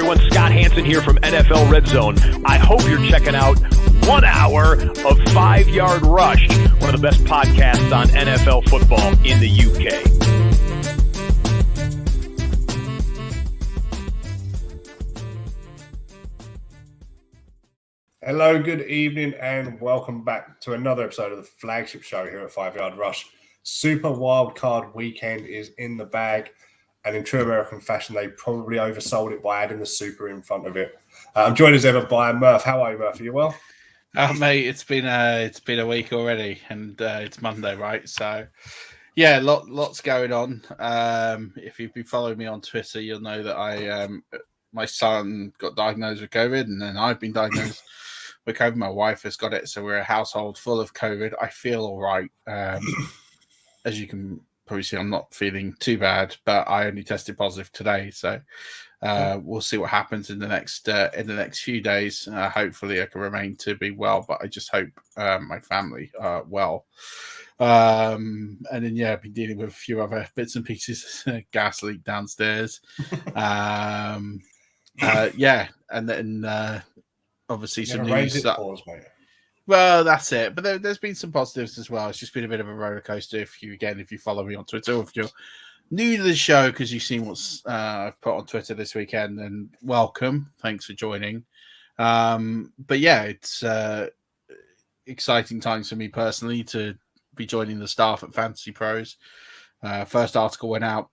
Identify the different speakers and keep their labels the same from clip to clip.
Speaker 1: everyone. Scott Hansen here from NFL Red Zone. I hope you're checking out 1 hour of 5 Yard Rush, one of the best podcasts on NFL football in the UK.
Speaker 2: Hello, good evening, and welcome back to another episode of the Flagship show here at 5 Yard Rush. Super Wild Card weekend is in the bag, and in true American fashion, they probably oversold it by adding the super in front of it. I'm joined as ever by Murph. How are you, Murph? Are you well?
Speaker 3: Mate, it's been a week already, and it's Monday, right? So, yeah, lots going on. If you've been following me on Twitter, you'll know that my son got diagnosed with COVID, and then I've been diagnosed with COVID. My wife has got it, so we're a household full of COVID. I feel all right. As you can probably see, I'm not feeling too bad, but I only tested positive today, so we'll see what happens in the next few days. Hopefully, I can remain to be well, but I just hope my family are well. And then I've been dealing with a few other bits and pieces. Gas leak downstairs. And then obviously some news. Well, that's it. But there's been some positives as well. It's just been a bit of a roller coaster. If you follow me on Twitter, or if you're new to the show because you've seen what's I've put on Twitter this weekend, then welcome. Thanks for joining. But yeah, it's exciting times for me personally to be joining the staff at FantasyPros. First article went out,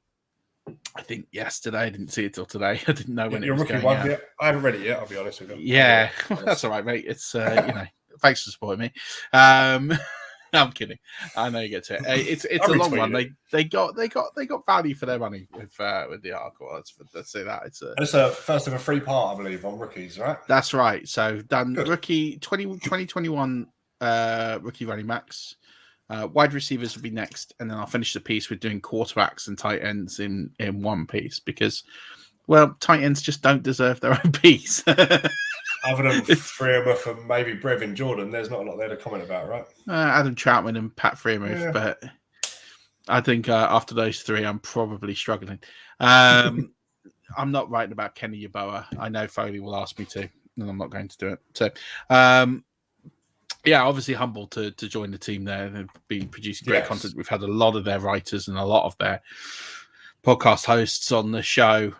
Speaker 3: I think yesterday. I didn't see it till today. I didn't know when it was going out.
Speaker 2: I haven't read it yet, I'll be honest with you.
Speaker 3: Yeah, that's all right, mate. It's thanks for supporting me. No, I'm kidding. I know you get to it. It's a long one. They got value for their money with the article. Let's say that it's
Speaker 2: a first of a 3-part, I believe, on rookies, right?
Speaker 3: That's right. So done rookie 2021 rookie running backs. Wide receivers will be next, and then I'll finish the piece with doing quarterbacks and tight ends in one piece because, well, tight ends just don't deserve their own piece.
Speaker 2: Other than Freiermuth and maybe Brevin Jordan, there's not a lot there to comment about, right?
Speaker 3: Adam Troutman and Pat Freiermuth, but I think after those three, I'm probably struggling. I'm not writing about Kenny Yeboah. I know Foley will ask me to, and I'm not going to do it. So, obviously humbled to join the team there. They've been producing great content. We've had a lot of their writers and a lot of their podcast hosts on the show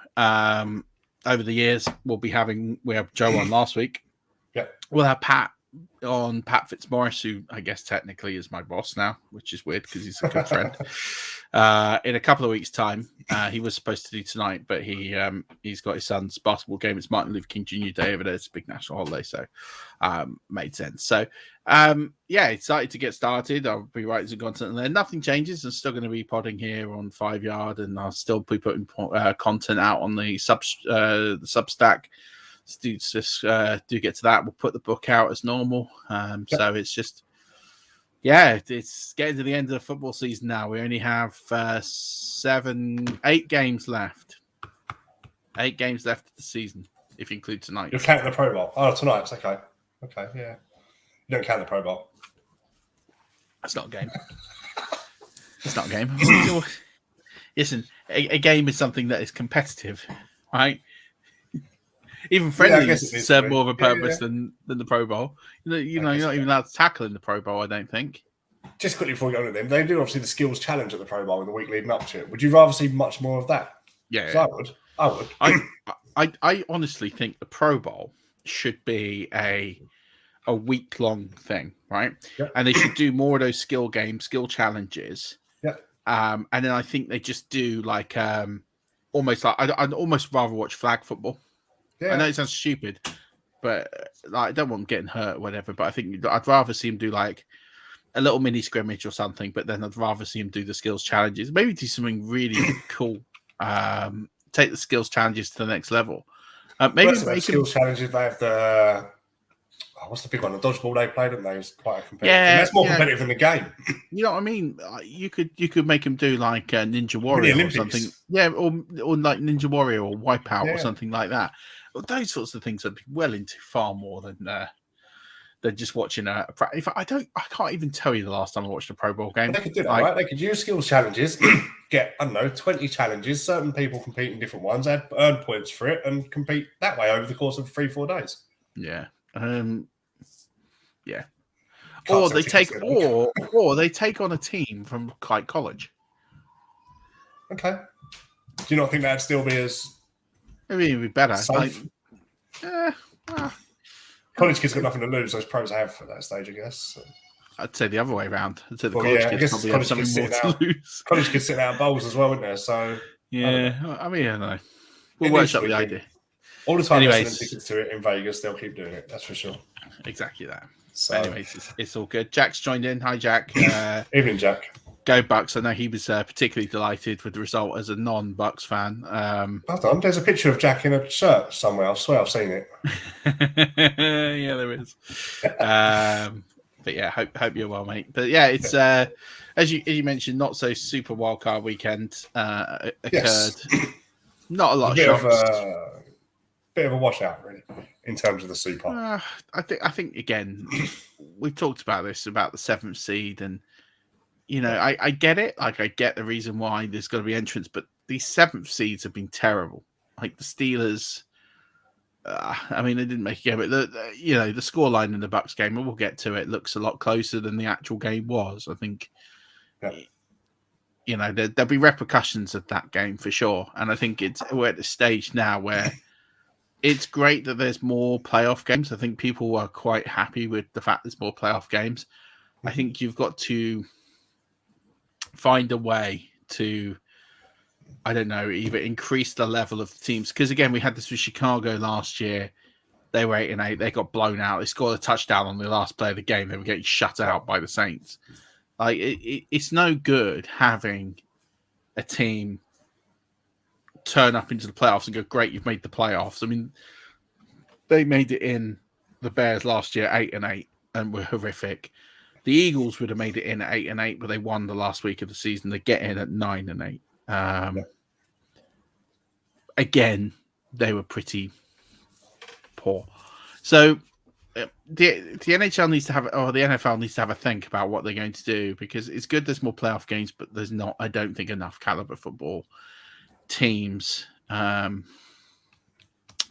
Speaker 3: over the years. We have Joe on last week. Yeah. We'll have Pat on, Pat Fitzmaurice, who I guess technically is my boss now, which is weird because he's a good friend. In a couple of weeks' time, he was supposed to do tonight, but he's got his son's basketball game. It's Martin Luther King Jr. Day over there. It's a big national holiday, so made sense. So, excited to get started. I'll be writing some content and there. Nothing changes. I'm still going to be podding here on 5 Yard, and I'll still be putting content out on the Substack. Do get to that. We'll put the book out as normal. So it's just, it's getting to the end of the football season now. We only have 8 games left. 8 games left of the season, if you include tonight.
Speaker 2: You're counting the Pro Bowl. Oh, tonight's okay. Okay, yeah. You don't count the Pro Bowl.
Speaker 3: That's not a game. It's not a game. Listen, a game is something that is competitive, right? Even friendlies serve more of a purpose than the Pro Bowl. You're not even allowed to tackle in the Pro Bowl, I don't think.
Speaker 2: Just quickly before we go on to them, they do obviously the skills challenge at the Pro Bowl in the week leading up to it. Would you rather see much more of that?
Speaker 3: Yeah.
Speaker 2: I would.
Speaker 3: I honestly think the Pro Bowl should be a week-long thing, right? Yep. And they should do more of those skill games, skill challenges. Yeah. And then I think they just do like almost like I'd almost rather watch flag football. Yeah. I know it sounds stupid, but I don't want them getting hurt or whatever. But I think I'd rather see them do like a little mini scrimmage or something. But then I'd rather see them do the skills challenges. Maybe do something really cool. Take the skills challenges to the next level. Maybe
Speaker 2: skills challenges. They have the what's the big one? The dodgeball they played, didn't they? It was quite a competitive. Yeah, that's more competitive than the game.
Speaker 3: You know what I mean? You could make them do like Ninja Warrior or something. Yeah, or like Ninja Warrior or Wipeout or something like that. Well, those sorts of things I'd be well into far more than than just watching I can't even tell you the last time I watched a Pro Bowl game.
Speaker 2: They could do that, right? They could use skills challenges, get, 20 challenges, certain people compete in different ones, earn points for it, and compete that way over the course of 3-4 days.
Speaker 3: Yeah. Yeah. Or they take on a team from college.
Speaker 2: Okay. Do you not think that'd still be as...
Speaker 3: I mean, it'd be better.
Speaker 2: College kids got nothing to lose. Those pros have at that stage, I guess. So.
Speaker 3: I'd say the other way around. I'd say the college kids probably have something more to lose.
Speaker 2: College kids sitting out in bowls as well, isn't there? So
Speaker 3: yeah, I don't know. We'll workshop the idea.
Speaker 2: All the time, anyways, tickets to it in Vegas, they'll keep doing it. That's for sure.
Speaker 3: Exactly that.
Speaker 2: So,
Speaker 3: anyways, it's all good. Jack's joined in. Hi, Jack.
Speaker 2: Evening, Jack.
Speaker 3: Go Bucks. I know he was particularly delighted with the result as a non-Bucks fan.
Speaker 2: Hold on. There's a picture of Jack in a shirt somewhere. I swear I've seen it.
Speaker 3: Yeah, there is. But yeah, hope you're well, mate. But yeah, it's as you mentioned, not so super wildcard weekend occurred. Yes. Not a lot of shocks.
Speaker 2: Bit of a washout, really, in terms of the super.
Speaker 3: I think again, we've talked about this about the 7th seed, and I get it. Like, I get the reason why there's got to be entrants, but these 7th seeds have been terrible. Like the Steelers. I mean, they didn't make a game, but the scoreline in the Bucks game, and we'll get to it, looks a lot closer than the actual game was. I think, there'll be repercussions of that game for sure. And I think we're at the stage now where it's great that there's more playoff games. I think people are quite happy with the fact there's more playoff games. I think you've got to find a way to, I don't know, either increase the level of teams. Because again, we had this with Chicago last year. They were 8-8. They got blown out. They scored a touchdown on the last play of the game. They were getting shut out by the Saints. Like, it's no good having a team turn up into the playoffs and go, great, you've made the playoffs. I mean, they made it in, the Bears last year 8-8 and were horrific. The Eagles would have made it in at 8-8, but they won the last week of the season. They get in at 9-8. Again, they were pretty poor. So the NHL needs to have, or the NFL needs to have a think about what they're going to do, because it's good there's more playoff games, but there's not, I don't think, enough caliber football teams to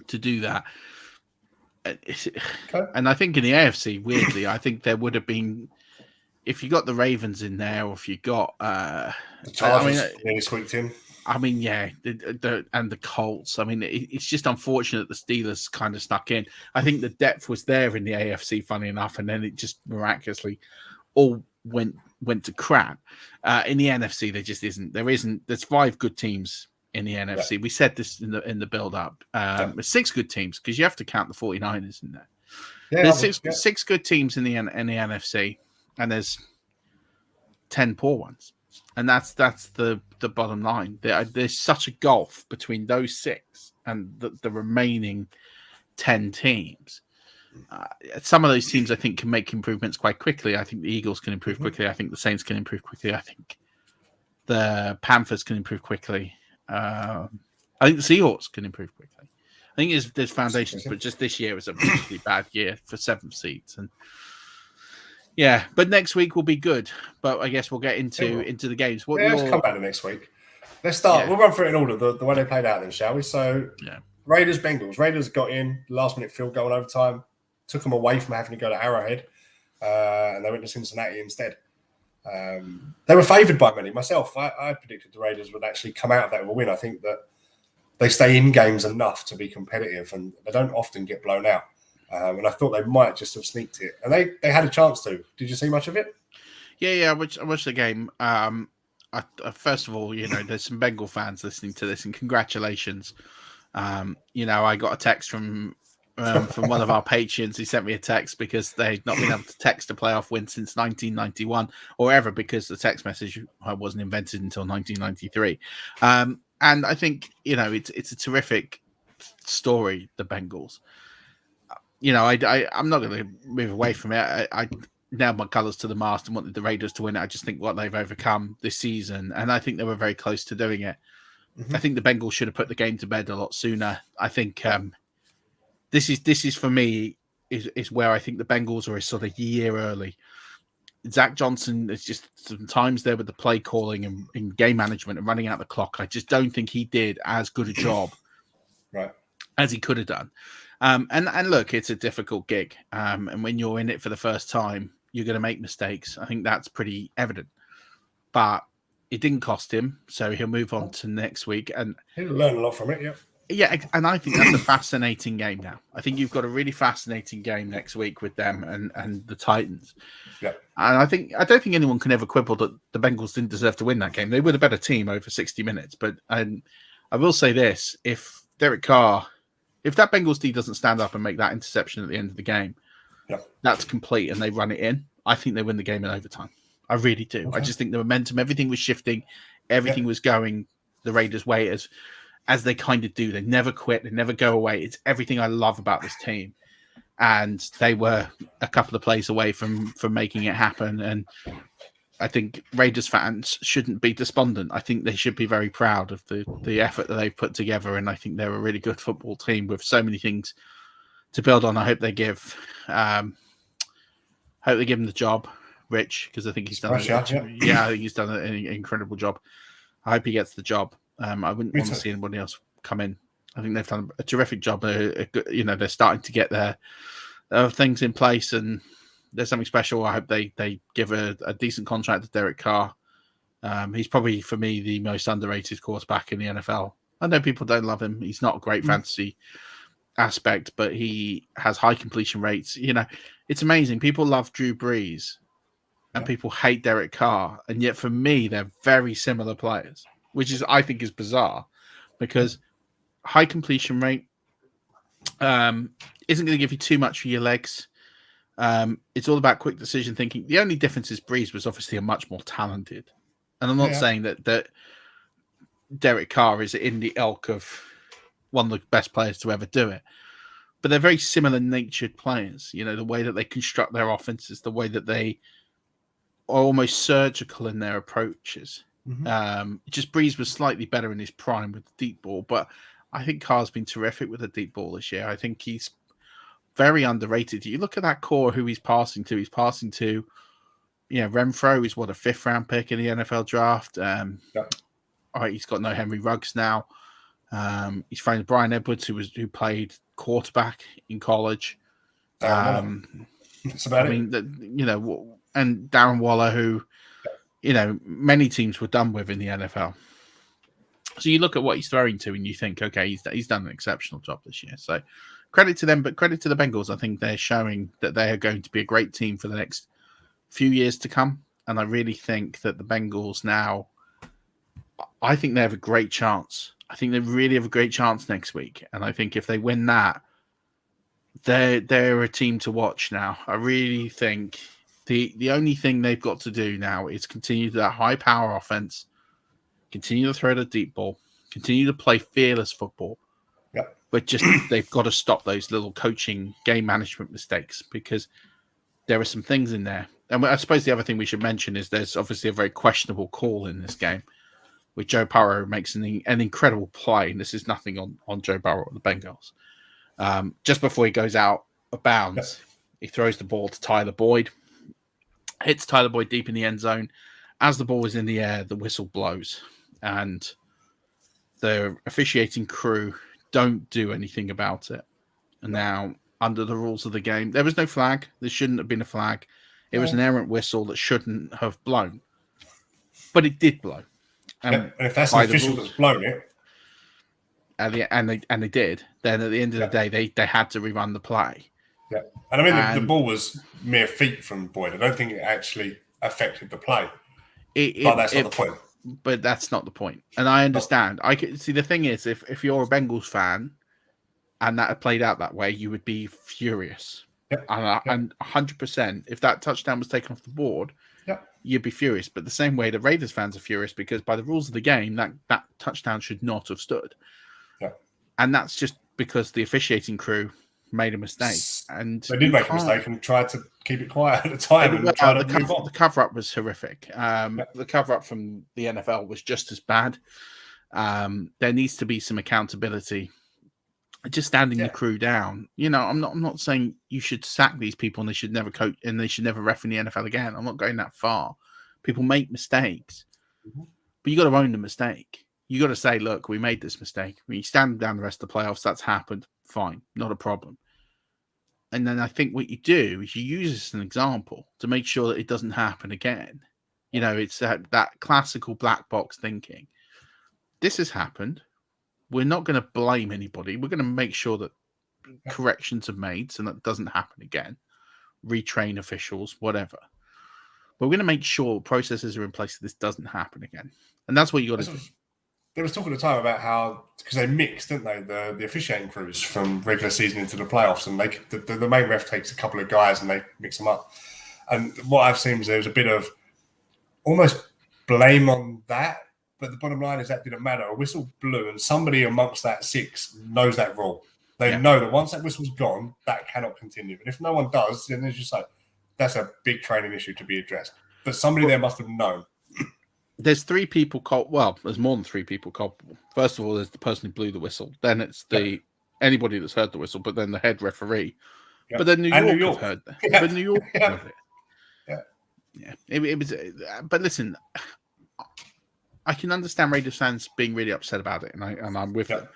Speaker 3: do that. And I think in the AFC, weirdly, I think there would have been, if you got the Ravens in there, or if you got
Speaker 2: the Chargers nearly squeaked in.
Speaker 3: I mean, yeah, and the Colts. I mean, it's just unfortunate the Steelers kind of snuck in. I think the depth was there in the AFC, funny enough, and then it just miraculously all went to crap. In the NFC, there just isn't. There's 5 good teams in the NFC. Yeah. We said this in the build-up. There's 6 good teams, because you have to count the 49ers in there. Yeah, there's six good teams in the NFC, and there's 10 poor ones. And that's the bottom line. There's such a gulf between those 6 and the remaining 10 teams. Some of those teams, I think, can make improvements quite quickly. I think the Eagles can improve quickly. I think the Saints can improve quickly. I think the Panthers can improve quickly. I think the Seahawks can improve quickly. I think there's foundations, but just this year was a particularly bad year for 7th seeds. And yeah, but next week will be good. But I guess we'll get into the games.
Speaker 2: Let's come back to next week. Let's start. Yeah. We'll run through it in order, the way they played out then, shall we? So, Raiders, Bengals. Raiders got in, last-minute field goal in overtime. Took them away from having to go to Arrowhead. And they went to Cincinnati instead. They were favoured by many. Myself, I predicted the Raiders would actually come out of that with a win. I think that they stay in games enough to be competitive, and they don't often get blown out. And I thought they might just have sneaked it. And they had a chance to. Did you see much of it?
Speaker 3: Yeah, I watched the game. First of all, there's some Bengal fans listening to this, and congratulations. I got a text from one of our patrons. He sent me a text because they'd not been able to text a playoff win since 1991 or ever, because the text message wasn't invented until 1993. And I think, it's a terrific story, the Bengals. I'm not going to move away from it. I nailed my colours to the mast and wanted the Raiders to win it. I just think what they've overcome this season, and I think they were very close to doing it. I think the Bengals should have put the game to bed a lot sooner. I think this is for me, is where I think the Bengals are a sort of year early. Zach Johnson is just sometimes there with the play calling and game management and running out the clock. I just don't think he did as good a job as he could have done. And look, it's a difficult gig. And when you're in it for the first time, you're going to make mistakes. I think that's pretty evident. But it didn't cost him, so he'll move on to next week. And
Speaker 2: he'll learn a lot from it, yeah.
Speaker 3: Yeah, and I think that's a fascinating game now. I think you've got a really fascinating game next week with them and the Titans.
Speaker 2: Yeah.
Speaker 3: And I don't think anyone can ever quibble that the Bengals didn't deserve to win that game. They were the better team over 60 minutes. But I will say this, if Derek Carr, if that Bengals D doesn't stand up and make that interception at the end of the game, that's complete and they run it in, I think they win the game in overtime. I really do. Okay. I just think the momentum, everything was shifting, everything was going the Raiders' way as they kind of do. They never quit. They never go away. It's everything I love about this team. And they were a couple of plays away from making it happen. And I think Raiders fans shouldn't be despondent. I think they should be very proud of the effort that they've put together. And I think they're a really good football team with so many things to build on. I hope they give him the job, Rich, because I think he's done I think he's done an incredible job. I hope he gets the job. I wouldn't want to see anybody else come in. I think they've done a terrific job. They're starting to get their things in place, and there's something special. I hope they give a decent contract to Derek Carr. He's probably, for me, the most underrated quarterback in the NFL. I know people don't love him. He's not a great fantasy aspect, but he has high completion rates. It's amazing. People love Drew Brees, and people hate Derek Carr, and yet for me, they're very similar players, which I think is bizarre, because high completion rate isn't going to give you too much for your legs. It's all about quick decision thinking. The only difference is Brees was obviously a much more talented, and I'm not saying that Derek Carr is in the ilk of one of the best players to ever do it, but they're very similar natured players. The way that they construct their offenses, the way that they are almost surgical in their approaches. Just Brees was slightly better in his prime with the deep ball, but I think Carr's been terrific with the deep ball this year. I think he's very underrated. You look at that core, who he's passing to. He's passing to, Renfro. He's a 5th round pick in the NFL draft. All right, he's got no Henry Ruggs now. He's throwing Brian Edwards, who played quarterback in college.
Speaker 2: That's about it.
Speaker 3: And Darren Waller, who, many teams were done with in the NFL. So you look at what he's throwing to and you think, okay, he's done an exceptional job this year. So credit to them, but credit to the Bengals. I think they're showing that they are going to be a great team for the next few years to come. And I really think that the Bengals now, I think they have a great chance. I think they really have a great chance next week. And I think if they win that, they're a team to watch now. I really think the only thing they've got to do now is continue that high power offense, continue to throw the deep ball, continue to play fearless football. But just they've got to stop those little coaching game management mistakes, because there are some things in there. And I suppose the other thing we should mention is there's obviously a very questionable call in this game, with Joe Burrow makes an incredible play. And this is nothing on Joe Burrow or the Bengals. Just before he goes out of bounds, he throws the ball to Tyler Boyd, hits Tyler Boyd deep in the end zone. As the ball is in the air, the whistle blows, and the officiating crew don't do anything about it. And now, under the rules of the game, there was no flag. There shouldn't have been a flag. It was an errant whistle that shouldn't have blown, but it did blow.
Speaker 2: And if that's an official that's blown it,
Speaker 3: and they did, then at the end of the day, they had to rerun the play.
Speaker 2: Yeah, and I mean the ball was mere feet from Boyd. I don't think it actually affected the play. But that's not the point.
Speaker 3: But that's not the point. And I understand. I could see, the thing is, if you're a Bengals fan and that had played out that way, you would be furious. And 100%, if that touchdown was taken off the board, you'd be furious. But the same way the Raiders fans are furious, because by the rules of the game, that touchdown should not have stood. And that's just because the officiating crew made a mistake. And
Speaker 2: they did make a mistake and tried to keep it quiet at the time.
Speaker 3: The cover-up was horrific. The cover-up from the NFL was just as bad. There needs to be some accountability just standing the crew down. I'm not saying you should sack these people and they should never coach and they should never ref in the NFL again. I'm not going that far. People make mistakes, but you got to own the mistake. You got to say, look, we made this mistake. When you stand down the rest of the playoffs, that's happened. Fine, not a problem. And then I think what you do is you use this as an example to make sure that it doesn't happen again. It's that classical black box thinking. This has happened. We're not going to blame anybody. We're going to make sure that corrections are made so that doesn't happen again. Retrain officials, whatever. But we're going to make sure processes are in place so this doesn't happen again. And that's what you got to do.
Speaker 2: There was talk at the time about how, because they mixed, didn't they, the officiating crews from regular season into the playoffs, and the main ref takes a couple of guys and they mix them up. And what I've seen is there was a bit of almost blame on that, but the bottom line is that didn't matter. A whistle blew, and somebody amongst that 6 knows that rule. They know that once that whistle's gone, that cannot continue. And if no one does, then it's just like, that's a big training issue to be addressed. But somebody there must have known.
Speaker 3: There's 3 people culpable. There's more than 3 people culpable. First of all, there's the person who blew the whistle. Then it's anybody that's heard the whistle, but then the head referee. Yeah. But then New York have heard that. Yeah. But New York heard it. Yeah. It was. But listen, I can understand Raiders fans being really upset about it, and I'm with them.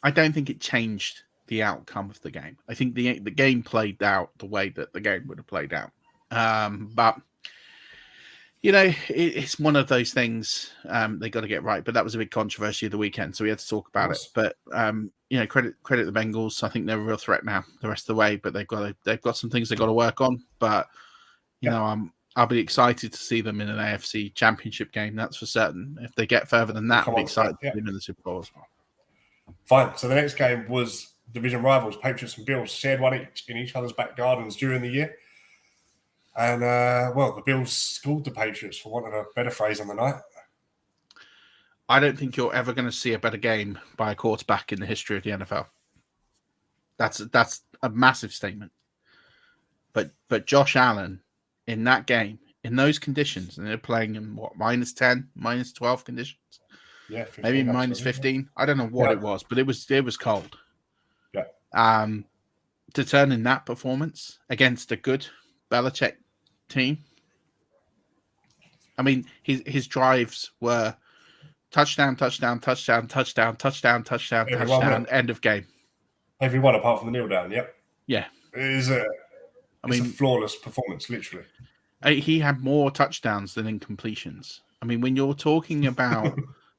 Speaker 3: I don't think it changed the outcome of the game. I think the game played out the way that the game would have played out. But it's one of those things they got to get right. But that was a big controversy of the weekend, so we had to talk about it. But credit the Bengals. I think they're a real threat now the rest of the way. But they've got some things they've got to work on. But I'll be excited to see them in an AFC Championship game. That's for certain. If they get further than that, I'll be excited to see them in the Super Bowl as well.
Speaker 2: Fine. So the next game was division rivals, Patriots and Bills, shared one each in each other's back gardens during the year. And, the Bills schooled the Patriots, for want of a better phrase, on the night.
Speaker 3: I don't think you're ever going to see a better game by a quarterback in the history of the NFL. That's a massive statement. But Josh Allen, in that game, in those conditions, and they're playing in -10, -12 conditions?
Speaker 2: Yeah, 15,
Speaker 3: maybe -15. I don't know what it was, but it was cold. Yeah. To turn in that performance against a good Belichick team. I mean, his drives were touchdown, end of game.
Speaker 2: Everyone apart from the kneel down. Yep.
Speaker 3: Yeah.
Speaker 2: It's a flawless performance, literally.
Speaker 3: He had more touchdowns than incompletions. I mean, when you're talking about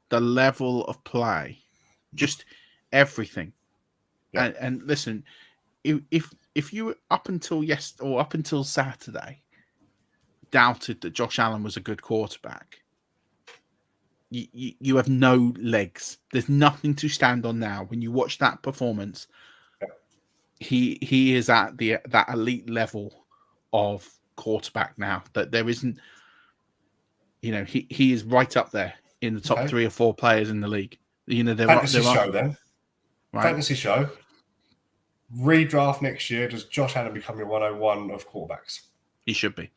Speaker 3: the level of play, just everything. Yeah. And listen, if you up until Saturday doubted that Josh Allen was a good quarterback, you have no legs. There's nothing to stand on now. When you watch that performance, he is at that elite level of quarterback now. That there isn't, he is right up there in the top 3 or 4 players in the league.
Speaker 2: Fantasy show. Redraft next year. Does Josh Allen become your 101 of quarterbacks?
Speaker 3: He should be.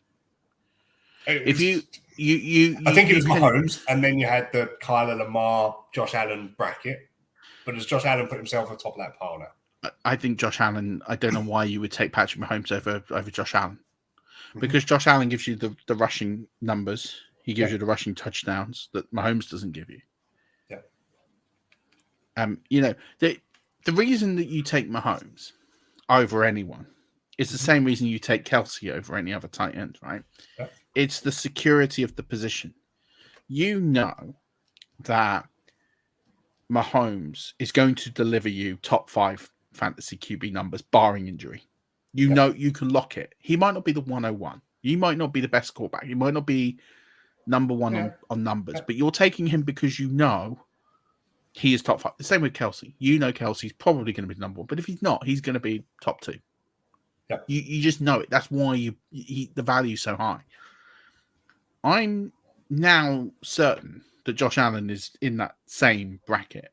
Speaker 2: I think it was Mahomes, and then you had the Kyler Lamar, Josh Allen bracket. But does Josh Allen put himself at the top of that pile now?
Speaker 3: I think Josh Allen. I don't know why you would take Patrick Mahomes over Josh Allen, because Josh Allen gives you the rushing numbers. He gives you the rushing touchdowns that Mahomes doesn't give you. Yeah. The reason that you take Mahomes over anyone is the same reason you take Kelsey over any other tight end, right? Yeah. It's the security of the position. You know that Mahomes is going to deliver you top 5 fantasy QB numbers, barring injury. You know you can lock it. He might not be the 101. You might not be the best quarterback. He might not be number 1 on numbers, but you're taking him because you know he is top 5. The same with Kelsey. You know Kelsey's probably going to be number 1, but if he's not, he's going to be top 2. Yeah. You just know it. That's why the value is so high. I'm now certain that Josh Allen is in that same bracket.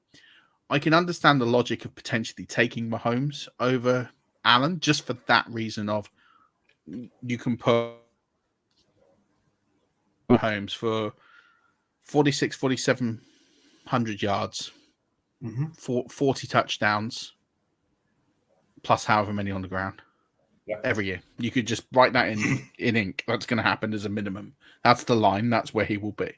Speaker 3: I can understand the logic of potentially taking Mahomes over Allen just for that reason of you can put Mahomes for 4,700 yards, 40 touchdowns, plus however many on the ground.
Speaker 2: Yeah.
Speaker 3: Every year. You could just write that in ink. That's going to happen as a minimum. That's the line. That's where he will be.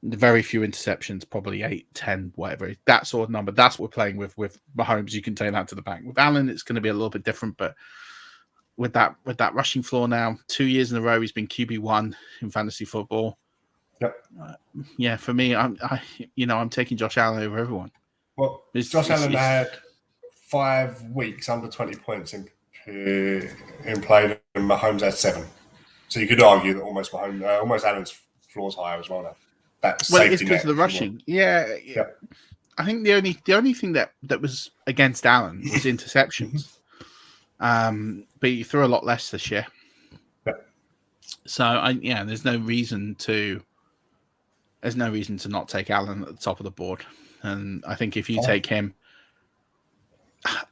Speaker 3: Very few interceptions, probably 8, 10, whatever. That sort of number. That's what we're playing with Mahomes. You can take that to the bank. With Allen, it's going to be a little bit different, but with that rushing floor now, 2 years in a row, he's been QB1 in fantasy football.
Speaker 2: Yep.
Speaker 3: For me, I'm taking Josh Allen over everyone.
Speaker 2: Well, Josh Allen had 5 weeks under 20 points in play, and Mahomes had 7. So you could argue that almost Allen's floor's higher as well now. That's
Speaker 3: it's because of the rushing. Yeah. I think the only thing that was against Allen was interceptions. But he threw a lot less this year.
Speaker 2: Yeah.
Speaker 3: So there's no reason to not take Allen at the top of the board. And I think if you take him,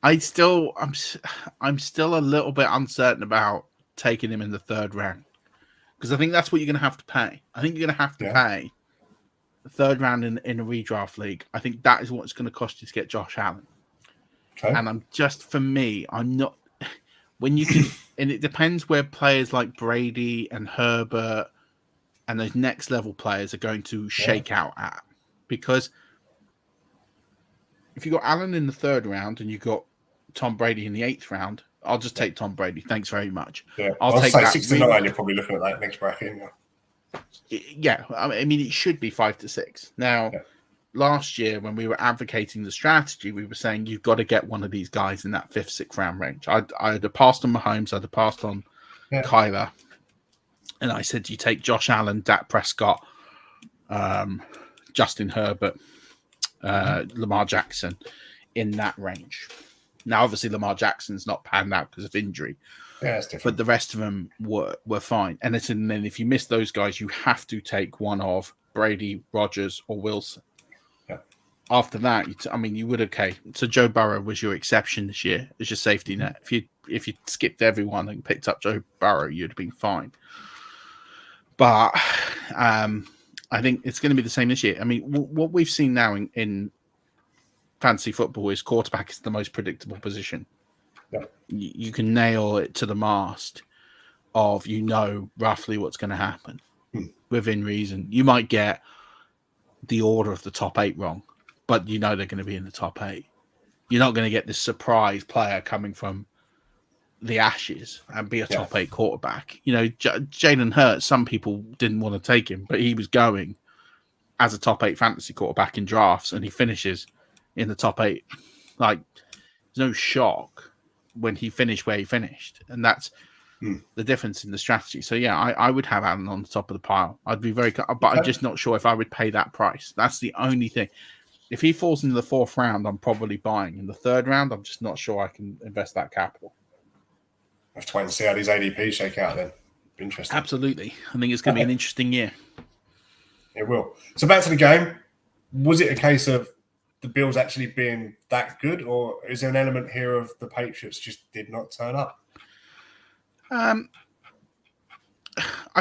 Speaker 3: I'm still a little bit uncertain about taking him in the 3rd round, because I think that's what you're going to have to pay. I think you're going to have to pay the 3rd round in a redraft league. I think that is what it's going to cost you to get Josh Allen.
Speaker 2: Okay.
Speaker 3: And I'm not. When you can, and it depends where players like Brady and Herbert and those next level players are going to shake out at, because if you got Allen in the 3rd round and you got Tom Brady in the 8th round, I'll just take Tom Brady. Thanks very much.
Speaker 2: Yeah,
Speaker 3: I'll take that.
Speaker 2: 6 to 9. You're probably looking at that next bracket.
Speaker 3: Yeah, I mean, it should be 5 to 6. Now, last year when we were advocating the strategy, we were saying you've got to get one of these guys in that 5th, 6th round range. I'd have passed on Mahomes. I'd have passed on Kyler. And I said, you take Josh Allen, Dak Prescott, Justin Herbert, Lamar Jackson in that range. Now, obviously, Lamar Jackson's not panned out because of injury.
Speaker 2: Yeah, that's different.
Speaker 3: But the rest of them were fine. And then if you miss those guys, you have to take one of Brady, Rodgers, or Wilson.
Speaker 2: Yeah.
Speaker 3: After that, you would So Joe Burrow was your exception this year as your safety net. If you skipped everyone and picked up Joe Burrow, you'd have been fine. But I think it's going to be the same this year. I mean, what we've seen now in fantasy football is quarterback is the most predictable position.
Speaker 2: Yeah.
Speaker 3: You can nail it to the mast of roughly what's going to happen within reason. You might get the order of the top 8 wrong, but they're going to be in the top 8. You're not going to get this surprise player coming from the ashes and be a top 8 quarterback. Jalen Hurts, some people didn't want to take him, but he was going as a top 8 fantasy quarterback in drafts, and he finishes in the top 8. Like, there's no shock when he finished where he finished, and that's the difference in the strategy. So I would have Allen on the top of the pile. I'd be but I'm just not sure if I would pay that price. That's the only thing. If he falls into the 4th round, I'm probably buying. In the 3rd round, I'm just not sure I can invest that capital.
Speaker 2: I have to wait and see how these ADPs shake out then. Interesting.
Speaker 3: Absolutely. I think it's going to be an interesting year.
Speaker 2: It will. So back to the game. Was it a case of the Bills actually being that good, or is there an element here of the Patriots just did not turn up?
Speaker 3: I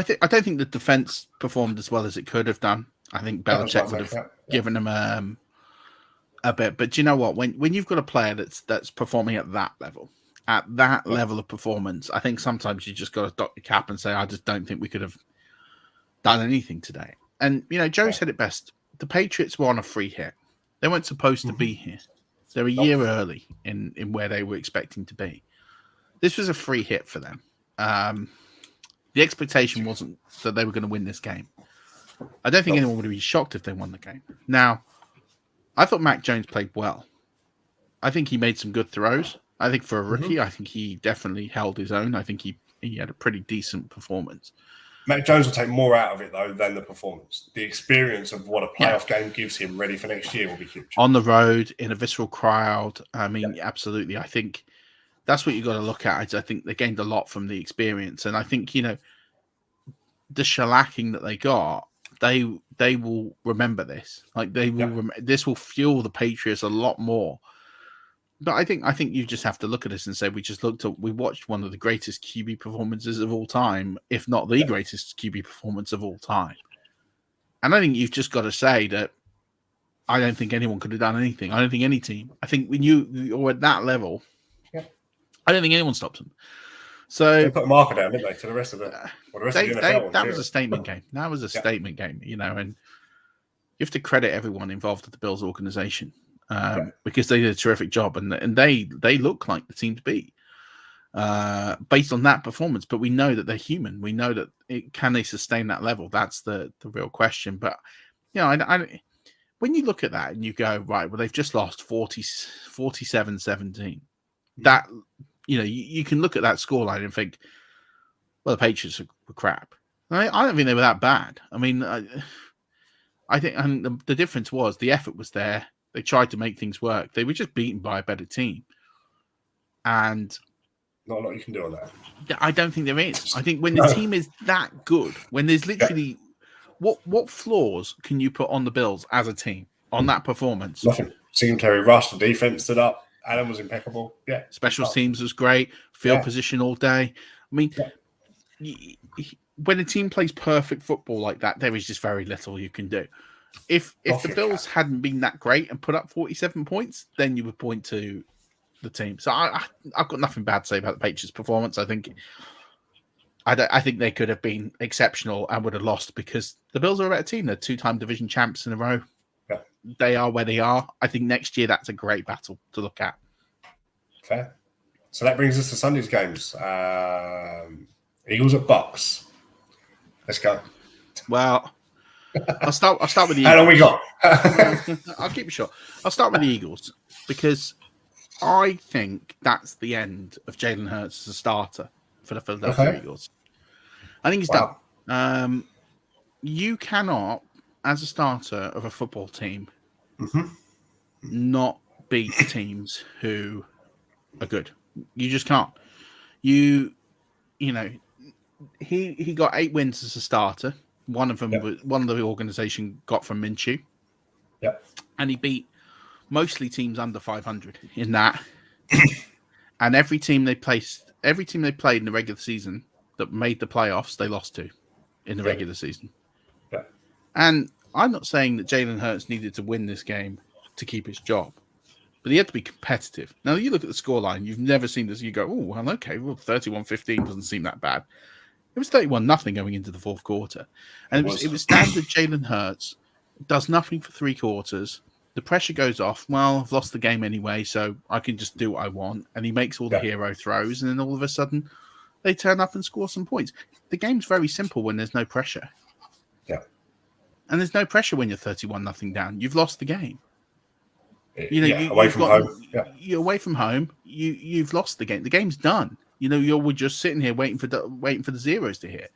Speaker 3: don't think the defense performed as well as it could have done. I think Belichick would have given them a bit. But do you know what? When you've got a player that's performing at that level of performance, I think sometimes you just got to dock your cap and say, I just don't think we could have done anything today. And Joe said it best. The Patriots were on a free hit. They weren't supposed to be here. They're a year early in where they were expecting to be. This was a free hit for them. The expectation wasn't that they were going to win this game. I don't think anyone would be shocked if they won the game. Now, I thought Mac Jones played well. I think he made some good throws. I think for a rookie, I think he definitely held his own. I think he had a pretty decent performance.
Speaker 2: Mac Jones will take more out of it, though, than the performance. The experience of what a playoff game gives him ready for next year will be huge.
Speaker 3: On the road, in a visceral crowd. I mean, absolutely. I think that's what you got to look at. I think they gained a lot from the experience. And I think, the shellacking that they got, they will remember this. Like, they will. This will fuel the Patriots a lot more. But I think you just have to look at this and say we watched one of the greatest QB performances of all time, if not the greatest QB performance of all time. And I think you've just got to say that I don't think anyone could have done anything. I don't think any team. I think when you're at that level, I don't think anyone stops them. So
Speaker 2: they put a marker down, didn't they, to the rest of the NFL?
Speaker 3: That was a statement game. That was a statement game, and you have to credit everyone involved at the Bills organization because they did a terrific job, and they look like the team to beat based on that performance. But we know that they're human. We know that can they sustain that level? That's the real question. But I when you look at that and you go, right, well, they've just lost 47-17. That you can look at that scoreline and think, well, the Patriots were crap. I don't think they were that bad. I mean, I think the difference was the effort was there. They tried to make things work. They were just beaten by a better team. And
Speaker 2: not a lot you can do on that.
Speaker 3: I don't think there is. I think when the team is that good, when there's literally what flaws can you put on the Bills as a team on that performance?
Speaker 2: Nothing. Singletary rushed, the defense stood up. Adam was impeccable. Yeah.
Speaker 3: Special teams was great. Field position all day. I mean, when a team plays perfect football like that, there is just very little you can do. If the Bills hadn't been that great and put up 47 points, then you would point to the team. So I've got nothing bad to say about the Patriots' performance. I think they could have been exceptional and would have lost because the Bills are a better team. They're 2-time division champs in a row.
Speaker 2: Yeah.
Speaker 3: They are where they are. I think next year that's a great battle to look at.
Speaker 2: Fair. So that brings us to Sunday's games. Eagles at Bucks. Let's go.
Speaker 3: Well, I'll start with the Eagles.
Speaker 2: How long we got?
Speaker 3: I'll keep it short. I'll start with the Eagles because I think that's the end of Jalen Hurts as a starter for the Philadelphia Eagles. I think he's done. You cannot, as a starter of a football team, not beat teams who are good. You just can't. He got 8 wins as a starter. One of them was one of the organization got from Minshew.
Speaker 2: Yeah.
Speaker 3: And he beat mostly teams under 500 in that. And every team they played in the regular season that made the playoffs, they lost to in the regular season.
Speaker 2: Yeah.
Speaker 3: And I'm not saying that Jalen Hurts needed to win this game to keep his job, but he had to be competitive. Now, you look at the scoreline, you've never seen this. You go, oh, well, okay, well, 31-15 doesn't seem that bad. It was 31-0 going into the fourth quarter. And it was standard Jalen Hurts, does nothing for 3 quarters. The pressure goes off. Well, I've lost the game anyway, so I can just do what I want. And he makes all the hero throws, and then all of a sudden, they turn up and score some points. The game's very simple when there's no pressure.
Speaker 2: Yeah.
Speaker 3: And there's no pressure when you're 31-0 down. You've lost the game.
Speaker 2: Away from home. Yeah.
Speaker 3: You're away from home. You've lost the game. The game's done. We're just sitting here waiting for the zeros to hit.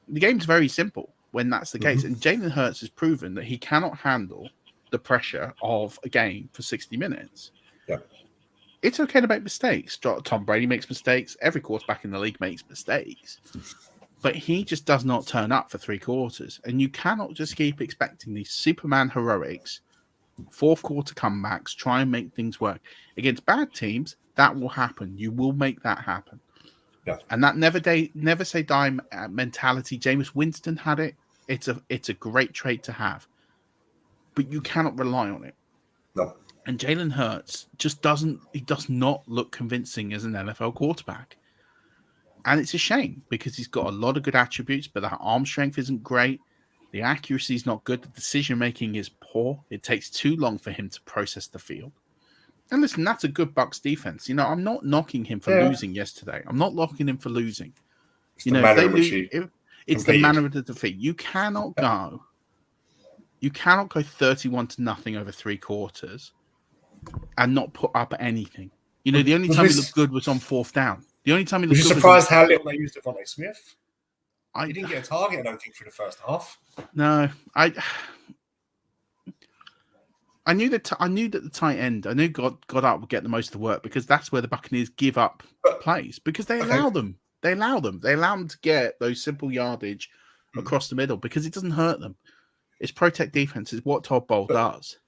Speaker 3: The game's very simple when that's the case. And Jalen Hurts has proven that he cannot handle the pressure of a game for 60 minutes.
Speaker 2: Yeah.
Speaker 3: It's okay to make mistakes. Tom Brady makes mistakes. Every quarterback in the league makes mistakes. But he just does not turn up for 3 quarters. And you cannot just keep expecting these Superman heroics, fourth quarter comebacks, try and make things work. Against bad teams, that will happen. You will make that happen.
Speaker 2: Yeah.
Speaker 3: And that never say die mentality, Jameis Winston had it. It's a great trait to have. But you cannot rely on it.
Speaker 2: No.
Speaker 3: And Jalen Hurts just does not look convincing as an NFL quarterback. And it's a shame because he's got a lot of good attributes, but that arm strength isn't great. The accuracy is not good. The decision-making is poor. It takes too long for him to process the field. And listen, that's a good Bucs defense. I'm not knocking him for losing yesterday. I'm not knocking him for losing.
Speaker 2: It's the manner
Speaker 3: the manner of the defeat. You cannot go 31-0 over 3 quarters and not put up anything. The only time he looked good was on 4th down. The only time he looked good was...
Speaker 2: Were you surprised how little they used Devin Smith? He didn't get a target, I don't think, for the first half.
Speaker 3: No, I knew that the tight end, I knew Goddard would get the most of the work because that's where the Buccaneers give up plays because they allow them. They allow them to get those simple yardage across the middle because it doesn't hurt them. It's protect defense. It's what Todd Bowles does.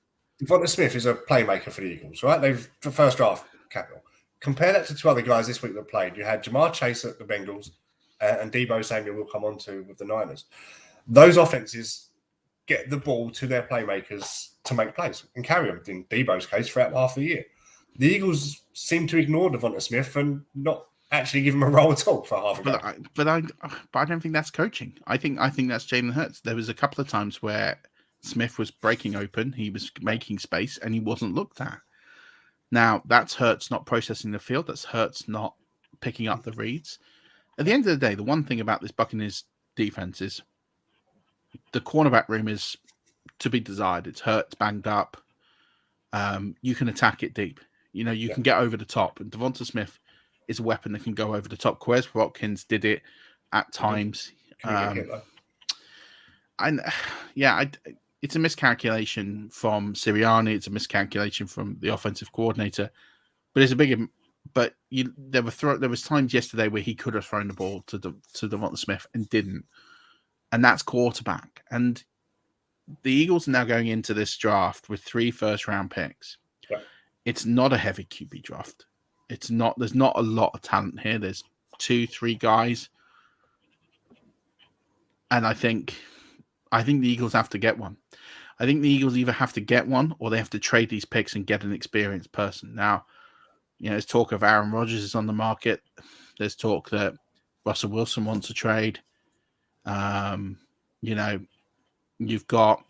Speaker 2: Devonta Smith is a playmaker for the Eagles, right? They've the first draft capital. Compare that to 2 other guys this week that played. You had Jamar Chase at the Bengals and Deebo Samuel will come on to with the Niners. Those offenses get the ball to their playmakers to make plays and carry them, in Deebo's case, throughout half the year. the Eagles seem to ignore Devonta Smith and not actually give him a role at all for half a game.
Speaker 3: But I don't think that's coaching. I think that's Jalen Hurts. There was a couple of times where Smith was breaking open, he was making space, and he wasn't looked at. Now, that's Hurts not processing the field. That's Hurts not picking up the reads. At the end of the day, the one thing about this Buccaneers defense is the cornerback room is to be desired. It's Hurts banged up. You can attack it deep. You can get over the top. And Devonta Smith is a weapon that can go over the top. Quez Watkins did it at times. It's a miscalculation from Sirianni. It's a miscalculation from the offensive coordinator. But it's a bigger. But there was times yesterday where he could have thrown the ball to Devonta Smith and didn't, and that's quarterback. And the Eagles are now going into this draft with 3 first-round picks. Yeah. It's not a heavy QB draft. It's not. There's not a lot of talent here. There's 2-3 guys, and I think the Eagles have to get one. I think the Eagles either have to get one or they have to trade these picks and get an experienced person. Now, there's talk of Aaron Rodgers is on the market. There's talk that Russell Wilson wants a trade. You've got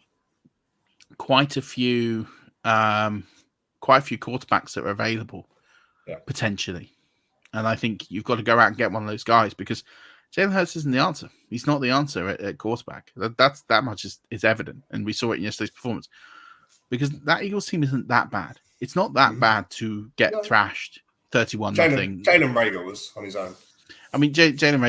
Speaker 3: quite a few quarterbacks that are available, potentially. And I think you've got to go out and get one of those guys because Jalen Hurts isn't the answer. He's not the answer at quarterback. That much is evident, and we saw it in yesterday's performance. Because that Eagles team isn't that bad. It's not that bad to get thrashed 31-0.
Speaker 2: Jalen Reagor was on his own.
Speaker 3: I mean, Jalen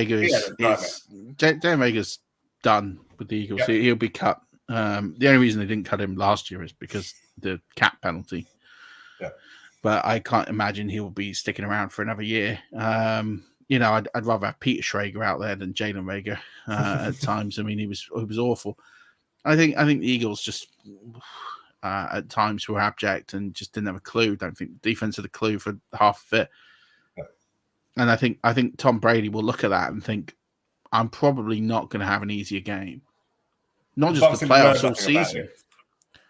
Speaker 3: Reagor's done with the Eagles. He'll be cut. The only reason they didn't cut him last year is because the cap penalty. Yeah. But I can't imagine he will be sticking around for another year. I'd rather have Peter Schrager out there than Jalen Reagor at times. I mean, he was awful. I think the Eagles just at times were abject and just didn't have a clue. Don't think the defense had a clue for half of it. Yeah. And I think Tom Brady will look at that and think, I'm probably not going to have an easier game. Not just the playoffs all season.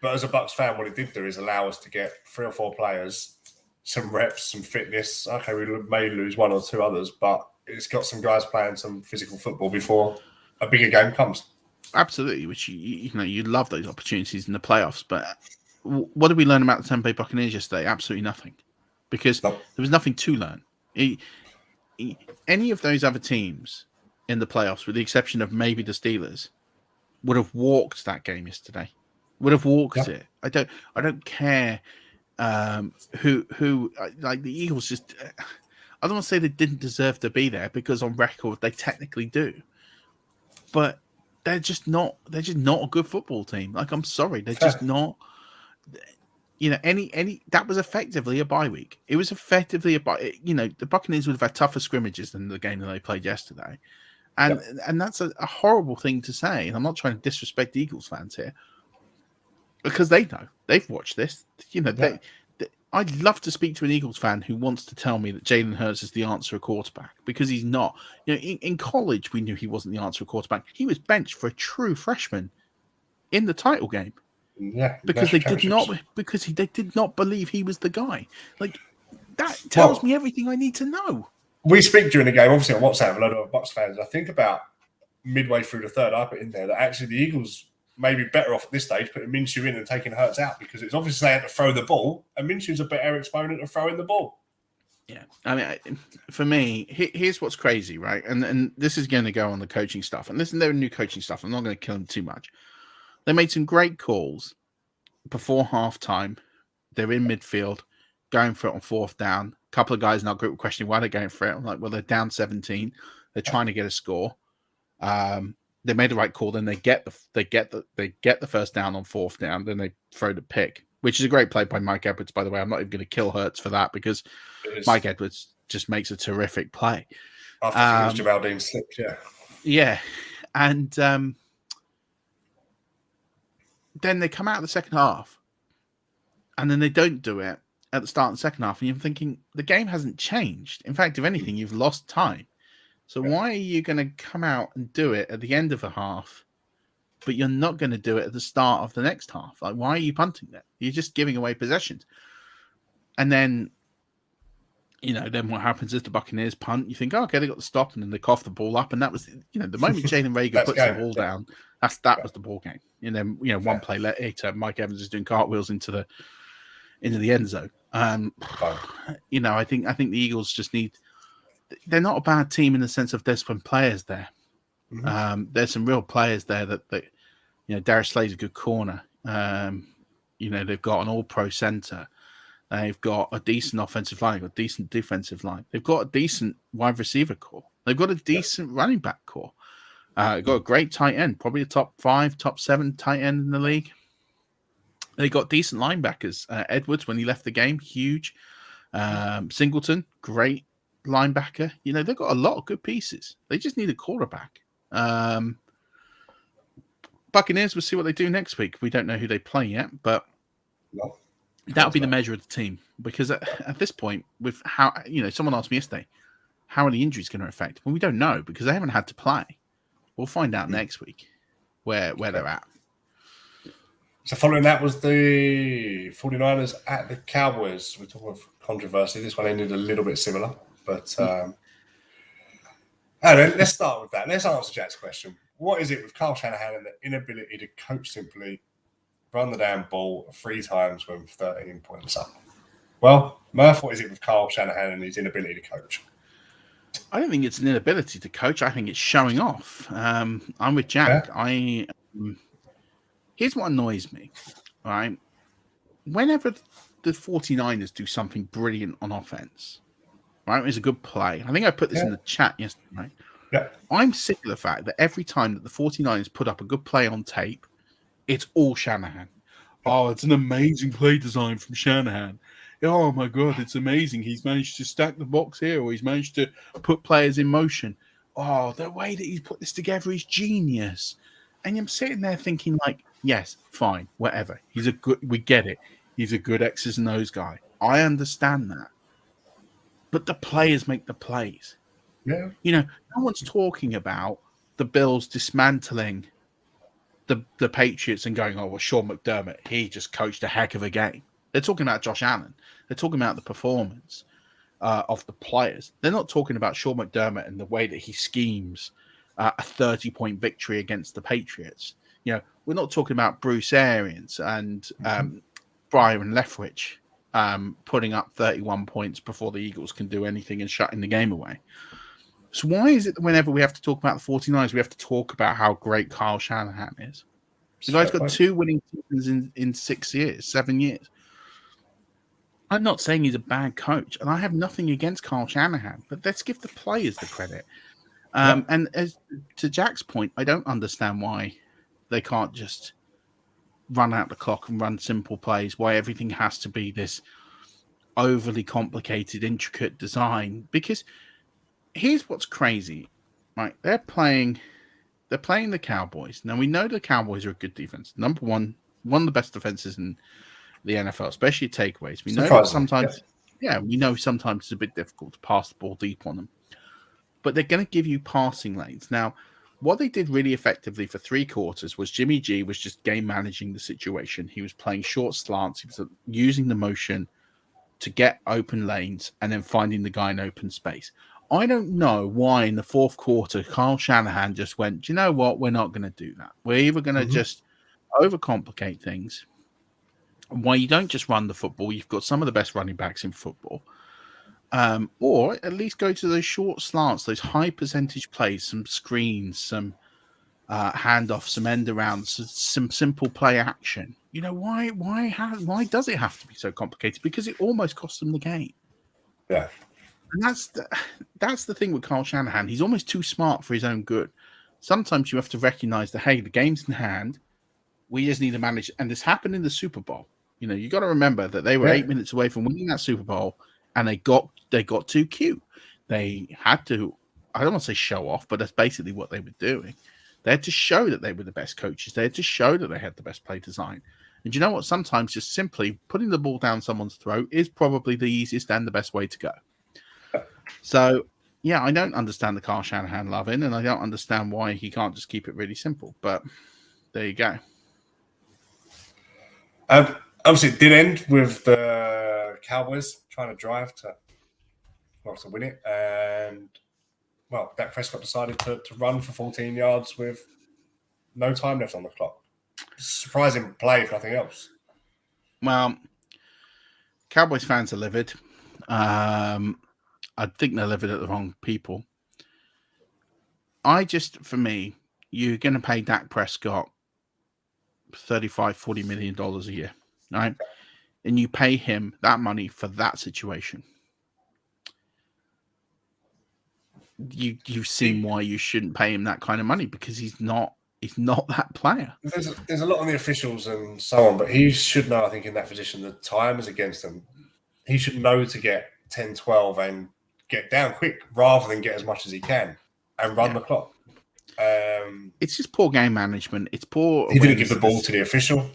Speaker 2: But as a Bucs fan, what it did do is allow us to get 3 or 4 players, some reps, some fitness. Okay, we may lose 1 or 2 others, but it's got some guys playing some physical football before a bigger game comes. Absolutely,
Speaker 3: which you love those opportunities in the playoffs. But what did we learn about the Tampa Bay Buccaneers yesterday? Absolutely nothing, because there was nothing to learn. Any of those other teams in the playoffs, with the exception of maybe the Steelers, would have walked that game yesterday. Would have walked it. I don't care who like the Eagles. Just I don't want to say they didn't deserve to be there because on record they technically do, but they're just not a good football team. Like, I'm sorry, they're just not. Any that was effectively a bye week. It was effectively a bye. The Buccaneers would have had tougher scrimmages than the game that they played yesterday, and that's a horrible thing to say. And I'm not trying to disrespect the Eagles fans here, because they know they've watched this. I'd love to speak to an Eagles fan who wants to tell me that Jalen Hurts is the answer at quarterback, because he's not. In college, we knew he wasn't the answer at quarterback. He was benched for a true freshman in the title game.
Speaker 2: Yeah,
Speaker 3: because they did not believe he was the guy. Like, that tells me everything I need to know.
Speaker 2: We speak during the game, obviously on WhatsApp, a lot of Bucs fans. I think about midway through the third, I put in there that actually the Eagles may be better off at this stage putting Minshew in and taking Hurts out, because it's obviously they had to throw the ball, and Minshew's a better exponent of throwing the ball.
Speaker 3: Yeah, I mean, for me, here's what's crazy, right? And this is going to go on the coaching stuff. And listen, they're new coaching stuff. I'm not going to kill them too much. They made some great calls before halftime. They're in midfield, going for it on 4th down. A couple of guys in our group were questioning why they're going for it. I'm like, well, they're down 17. They're trying to get a score. They made the right call. Then they get the first down on 4th down. Then they throw the pick, which is a great play by Mike Edwards, by the way. I'm not even going to kill Hurts for that, because Mike Edwards just makes a terrific play.
Speaker 2: After Geraldine slipped,
Speaker 3: yeah, and then they come out of the second half, and then they don't do it at the start of the second half, and you're thinking the game hasn't changed. In fact, if anything, you've lost time. So why are you going to come out and do it at the end of a half, but you're not going to do it at the start of the next half? Like, why are you punting that? You're just giving away possessions. And then Then what happens is the Buccaneers punt. You think, oh, okay, they got the stop, and then they cough the ball up, and that was, the moment Jalen Reagor puts the ball down, that was the ball game. And then, one play later, Mike Evans is doing cartwheels into the end zone. I think the Eagles just they're not a bad team in the sense of there's some players there. Mm-hmm. There's some real players there that Darius Slay's a good corner. They've got an all-pro center. They've got a decent offensive line. They've got a decent defensive line. They've got a decent wide receiver core. They've got a decent running back core. They've got a great tight end, probably a top 5, top 7 tight end in the league. They got decent linebackers. Edwards, when he left the game, huge. Singleton, great linebacker. They've got a lot of good pieces. They just need a quarterback. Buccaneers, we'll see what they do next week. We don't know who they play yet, but that'll be the measure of the team. Because at this point, with how, someone asked me yesterday, how are the injuries going to affect? Well, we don't know because they haven't had to play. We'll find out next week where they're at.
Speaker 2: So following that was the 49ers at the Cowboys. We're talking about controversy. This one ended a little bit similar, but let's start with that. Let's answer Jack's question. What is it with Kyle Shanahan and the inability to coach simply run the damn ball 3 times when 13 points up? Well, Murph, what is it with Kyle Shanahan and his inability to coach?
Speaker 3: I don't think it's an inability to coach. I think it's showing off. I'm with Jack. Yeah. Here's what annoys me, right? Whenever the 49ers do something brilliant on offense, right? It's a good play. I think I put this in the chat yesterday, right?
Speaker 2: Yeah.
Speaker 3: I'm sick of the fact that every time that the 49ers put up a good play on tape, it's all Shanahan. Oh, it's an amazing play design from Shanahan. Oh, my God, it's amazing. He's managed to stack the box here, or he's managed to put players in motion. Oh, the way that he's put this together is genius. And I'm sitting there thinking, like, yes, fine, whatever. We get it. He's a good X's and O's guy. I understand that. But the players make the plays.
Speaker 2: Yeah.
Speaker 3: No one's talking about the Bills dismantling the Patriots and going, oh, well, Sean McDermott, he just coached a heck of a game. They're talking about Josh Allen. They're talking about the performance of the players. They're not talking about Sean McDermott and the way that he schemes a 30-point victory against the Patriots. We're not talking about Bruce Arians and Brian Leftwich putting up 31 points before the Eagles can do anything and shutting the game away. So why is it that whenever we have to talk about the 49ers, we have to talk about how great Kyle Shanahan is? The guy's got 2 winning seasons in 7 years. I'm not saying he's a bad coach, and I have nothing against Kyle Shanahan, but let's give the players the credit. And as to Jack's point, I don't understand why they can't just run out the clock and run simple plays, why everything has to be this overly complicated, intricate design. Because here's what's crazy, right? They're playing the Cowboys. Now, we know the Cowboys are a good defense. Number one of the best defenses in the NFL, especially takeaways. We know that sometimes, we know sometimes it's a bit difficult to pass the ball deep on them. But they're going to give you passing lanes. Now, what they did really effectively for 3 quarters was Jimmy G was just game managing the situation. He was playing short slants. He was using the motion to get open lanes and then finding the guy in open space. I don't know why in the 4th quarter, Kyle Shanahan just went, do you know what? We're not going to do that. We're either going to just overcomplicate things. Why you don't just run the football. You've got some of the best running backs in football. Or at least go to those short slants, those high percentage plays, some screens, some handoffs, some end arounds, some simple play action. Why does it have to be so complicated? Because it almost cost them the game.
Speaker 2: Yeah.
Speaker 3: And that's the thing with Kyle Shanahan. He's almost too smart for his own good. Sometimes you have to recognize that, hey, the game's in hand. We just need to manage. And this happened in the Super Bowl. You got to remember that they were 8 minutes away from winning that Super Bowl, and they got too cute. They had to, I don't want to say show off, but that's basically what they were doing. They had to show that they were the best coaches. They had to show that they had the best play design. And you know what? Sometimes just simply putting the ball down someone's throat is probably the easiest and the best way to go. So, yeah, I don't understand the Kyle Shanahan loving, and I don't understand why he can't just keep it really simple. But there you go.
Speaker 2: Obviously, it did end with the Cowboys trying to drive to to win it. And, well, Dak Prescott decided to run for 14 yards with no time left on the clock. Surprising play, if nothing else.
Speaker 3: Well, Cowboys fans are livid. I think they're livid at the wrong people. For me, you're going to pay Dak Prescott $35-40 million a year, right? And you pay him that money for that situation. You've seen why you shouldn't pay him that kind of money, because he's not that player.
Speaker 2: There's a lot on the officials and so on, but he should know, I think, in that position, the time is against him. He should know to get 10-12 and get down quick rather than get as much as he can and run the clock.
Speaker 3: It's just poor game management. It's poor.
Speaker 2: He didn't give the ball to the official.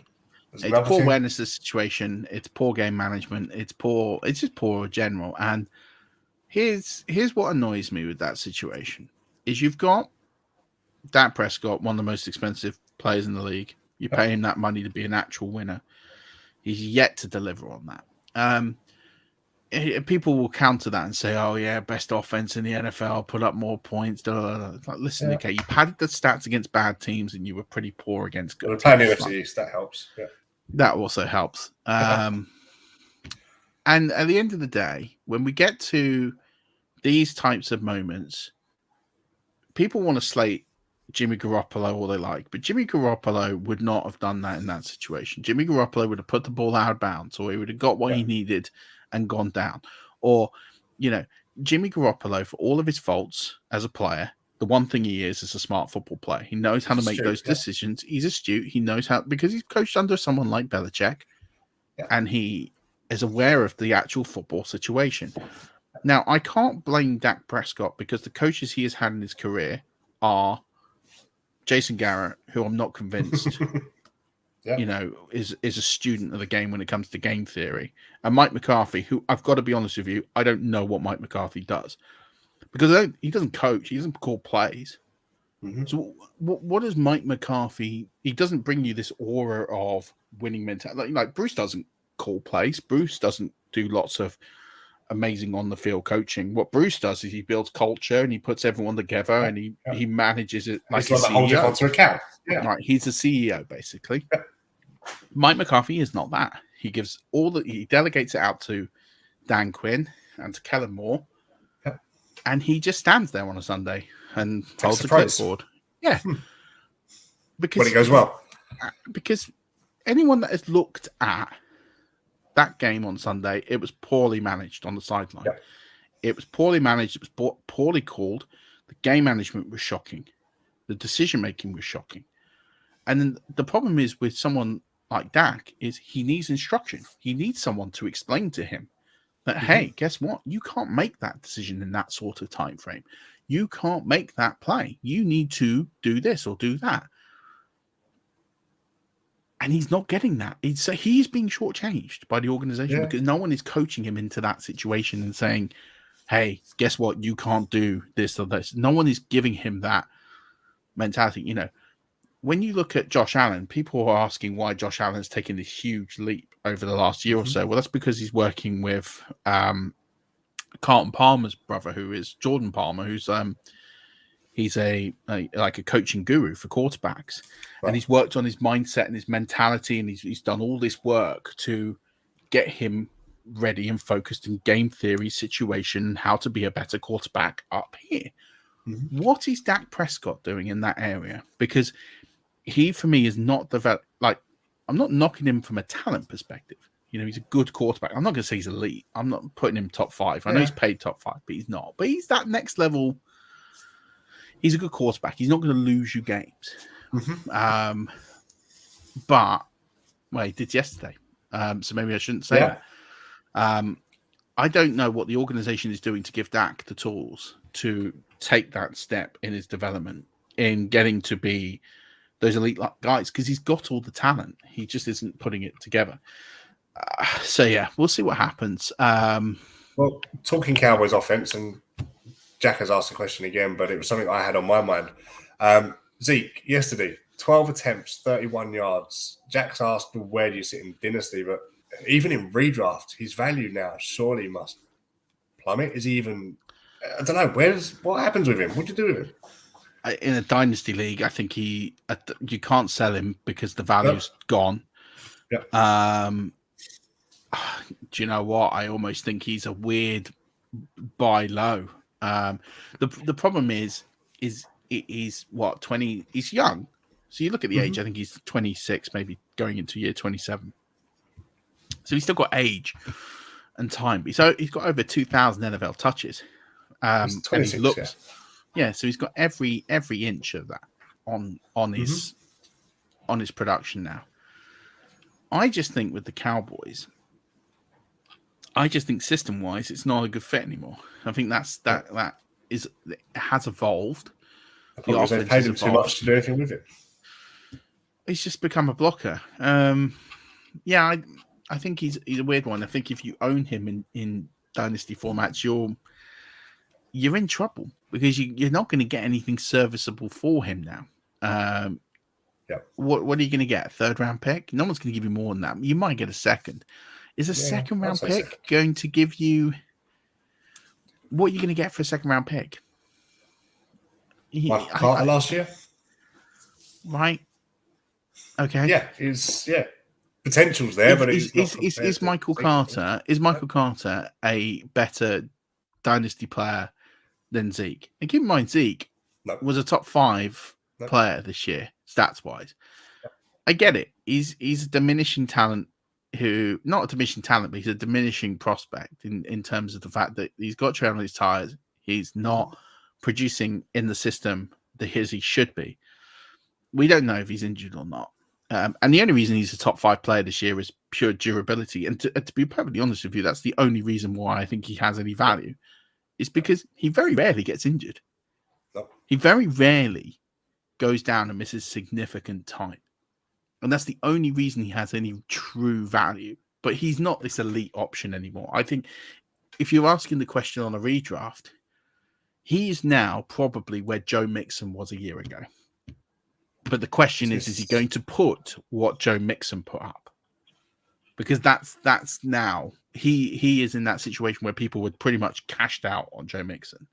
Speaker 3: It's poor awareness of the situation. It's poor game management. It's just poor in general. And here's what annoys me with that situation is you've got Dak Prescott, one of the most expensive players in the league. You pay him that money to be an actual winner. He's yet to deliver on that. People will counter that and say, "Oh yeah, best offense in the NFL, put up more points." Like, listen, okay, you padded the stats against bad teams, and you were pretty poor against good teams.
Speaker 2: Playing the NFC East, that helps. Yeah,
Speaker 3: that also helps. And at the end of the day, when we get to these types of moments, people want to slate Jimmy Garoppolo all they like, but Jimmy Garoppolo would not have done that in that situation. Jimmy Garoppolo would have put the ball out of bounds, or he would have got what he needed and gone down. Or, Jimmy Garoppolo, for all of his faults as a player, the one thing he is a smart football player. He knows how to make those decisions. He's astute. He knows how, because he's coached under someone like Belichick, and he is aware of the actual football situation. Now, I can't blame Dak Prescott, because the coaches he has had in his career are Jason Garrett, who I'm not convinced is a student of the game when it comes to game theory, and Mike McCarthy, who, I've got to be honest with you, I don't know what Mike McCarthy does, because he doesn't coach, he doesn't call plays. So what does Mike McCarthy? He doesn't bring you this aura of winning mentality. Like Bruce doesn't call plays. Bruce doesn't do lots of amazing on the field coaching. What Bruce does is he builds culture and he puts everyone together and he manages it like a CEO.
Speaker 2: Onto account.
Speaker 3: Right, he's a CEO basically. Mike McCarthy is not that. He gives he delegates it out to Dan Quinn and to Kellen Moore, and he just stands there on a Sunday and holds a clipboard. Yeah, because
Speaker 2: when it goes well.
Speaker 3: Because anyone that has looked at that game on Sunday, it was poorly managed on the sideline. Yep. It was poorly managed. It was poorly called. The game management was shocking. The decision-making was shocking. And then the problem is with someone like Dak is he needs instruction. He needs someone to explain to him that, hey, guess what? You can't make that decision in that sort of time frame. You can't make that play. You need to do this or do that. And he's not getting that. He's being shortchanged by the organization because no one is coaching him into that situation and saying, hey, guess what? You can't do this or this. No one is giving him that mentality. When you look at Josh Allen, people are asking why Josh Allen's taken this huge leap over the last year or so. Well, that's because he's working with Carlton Palmer's brother, who is Jordan Palmer, who's he's a coaching guru for quarterbacks. Right. And he's worked on his mindset and his mentality, and he's done all this work to get him ready and focused in game theory, situation, how to be a better quarterback up here. What is Dak Prescott doing in that area? Because he, for me, is not developed. Like, I'm not knocking him from a talent perspective. He's a good quarterback. I'm not going to say he's elite. I'm not putting him top 5. I know he's paid top 5, but he's not. But he's that next level. He's a good quarterback. He's not going to lose you games. But, well, he did yesterday. So maybe I shouldn't say that. I don't know what the organization is doing to give Dak the tools to take that step in his development, in getting to be those elite guys, because he's got all the talent. He just isn't putting it together. We'll see what happens.
Speaker 2: Well, talking Cowboys offense, and Jack has asked the question again, but it was something I had on my mind. Zeke, yesterday, 12 attempts, 31 yards. Jack's asked, where do you sit in Dynasty? But even in redraft, his value now surely must plummet? Is he even? I don't know. What happens with him? What do you do with him?
Speaker 3: In a dynasty league, I think you can't sell him because the value's gone.
Speaker 2: Yep.
Speaker 3: Do you know what? I almost think he's a weird buy low. The problem is he's what 20? He's young, so you look at the age. I think he's 26, maybe going into year 27. So he's still got age and time. So he's got over 2,000 NFL touches.
Speaker 2: He's 26,
Speaker 3: and he looks, so he's got every inch of that on his production now. I just think with the Cowboys, system wise, it's not a good fit anymore. I think that has evolved.
Speaker 2: The offense paid him too much to do anything with it.
Speaker 3: He's just become a blocker. I think he's a weird one. I think if you own him in dynasty formats, you're in trouble because you're not going to get anything serviceable for him now. What are you going to get? A third round pick? No one's going to give you more than that. You might get a second. Is a second round pick going to give you what are you going to get for a second round pick?
Speaker 2: Michael Carter last year,
Speaker 3: right? Okay.
Speaker 2: Potential's there, but
Speaker 3: is Michael Carter a better dynasty player than Zeke? And keep in mind, Zeke was a top 5 player this year, stats wise. I get it. He's a diminishing talent. Not a diminishing talent, but he's a diminishing prospect in terms of the fact that he's got tread on his tires. He's not producing in the system that he should be. We don't know if he's injured or not. And the only reason he's a top 5 player this year is pure durability. And to be perfectly honest with you, that's the only reason why I think he has any value. Is because he very rarely gets injured.
Speaker 2: No.
Speaker 3: He very rarely goes down and misses significant time. And that's the only reason he has any true value. But he's not this elite option anymore. I think if you're asking the question on a redraft, he is now probably where Joe Mixon was a year ago. But the question is he going to put what Joe Mixon put up? Because that's now he is in that situation where people would pretty much cashed out on Joe Mixon.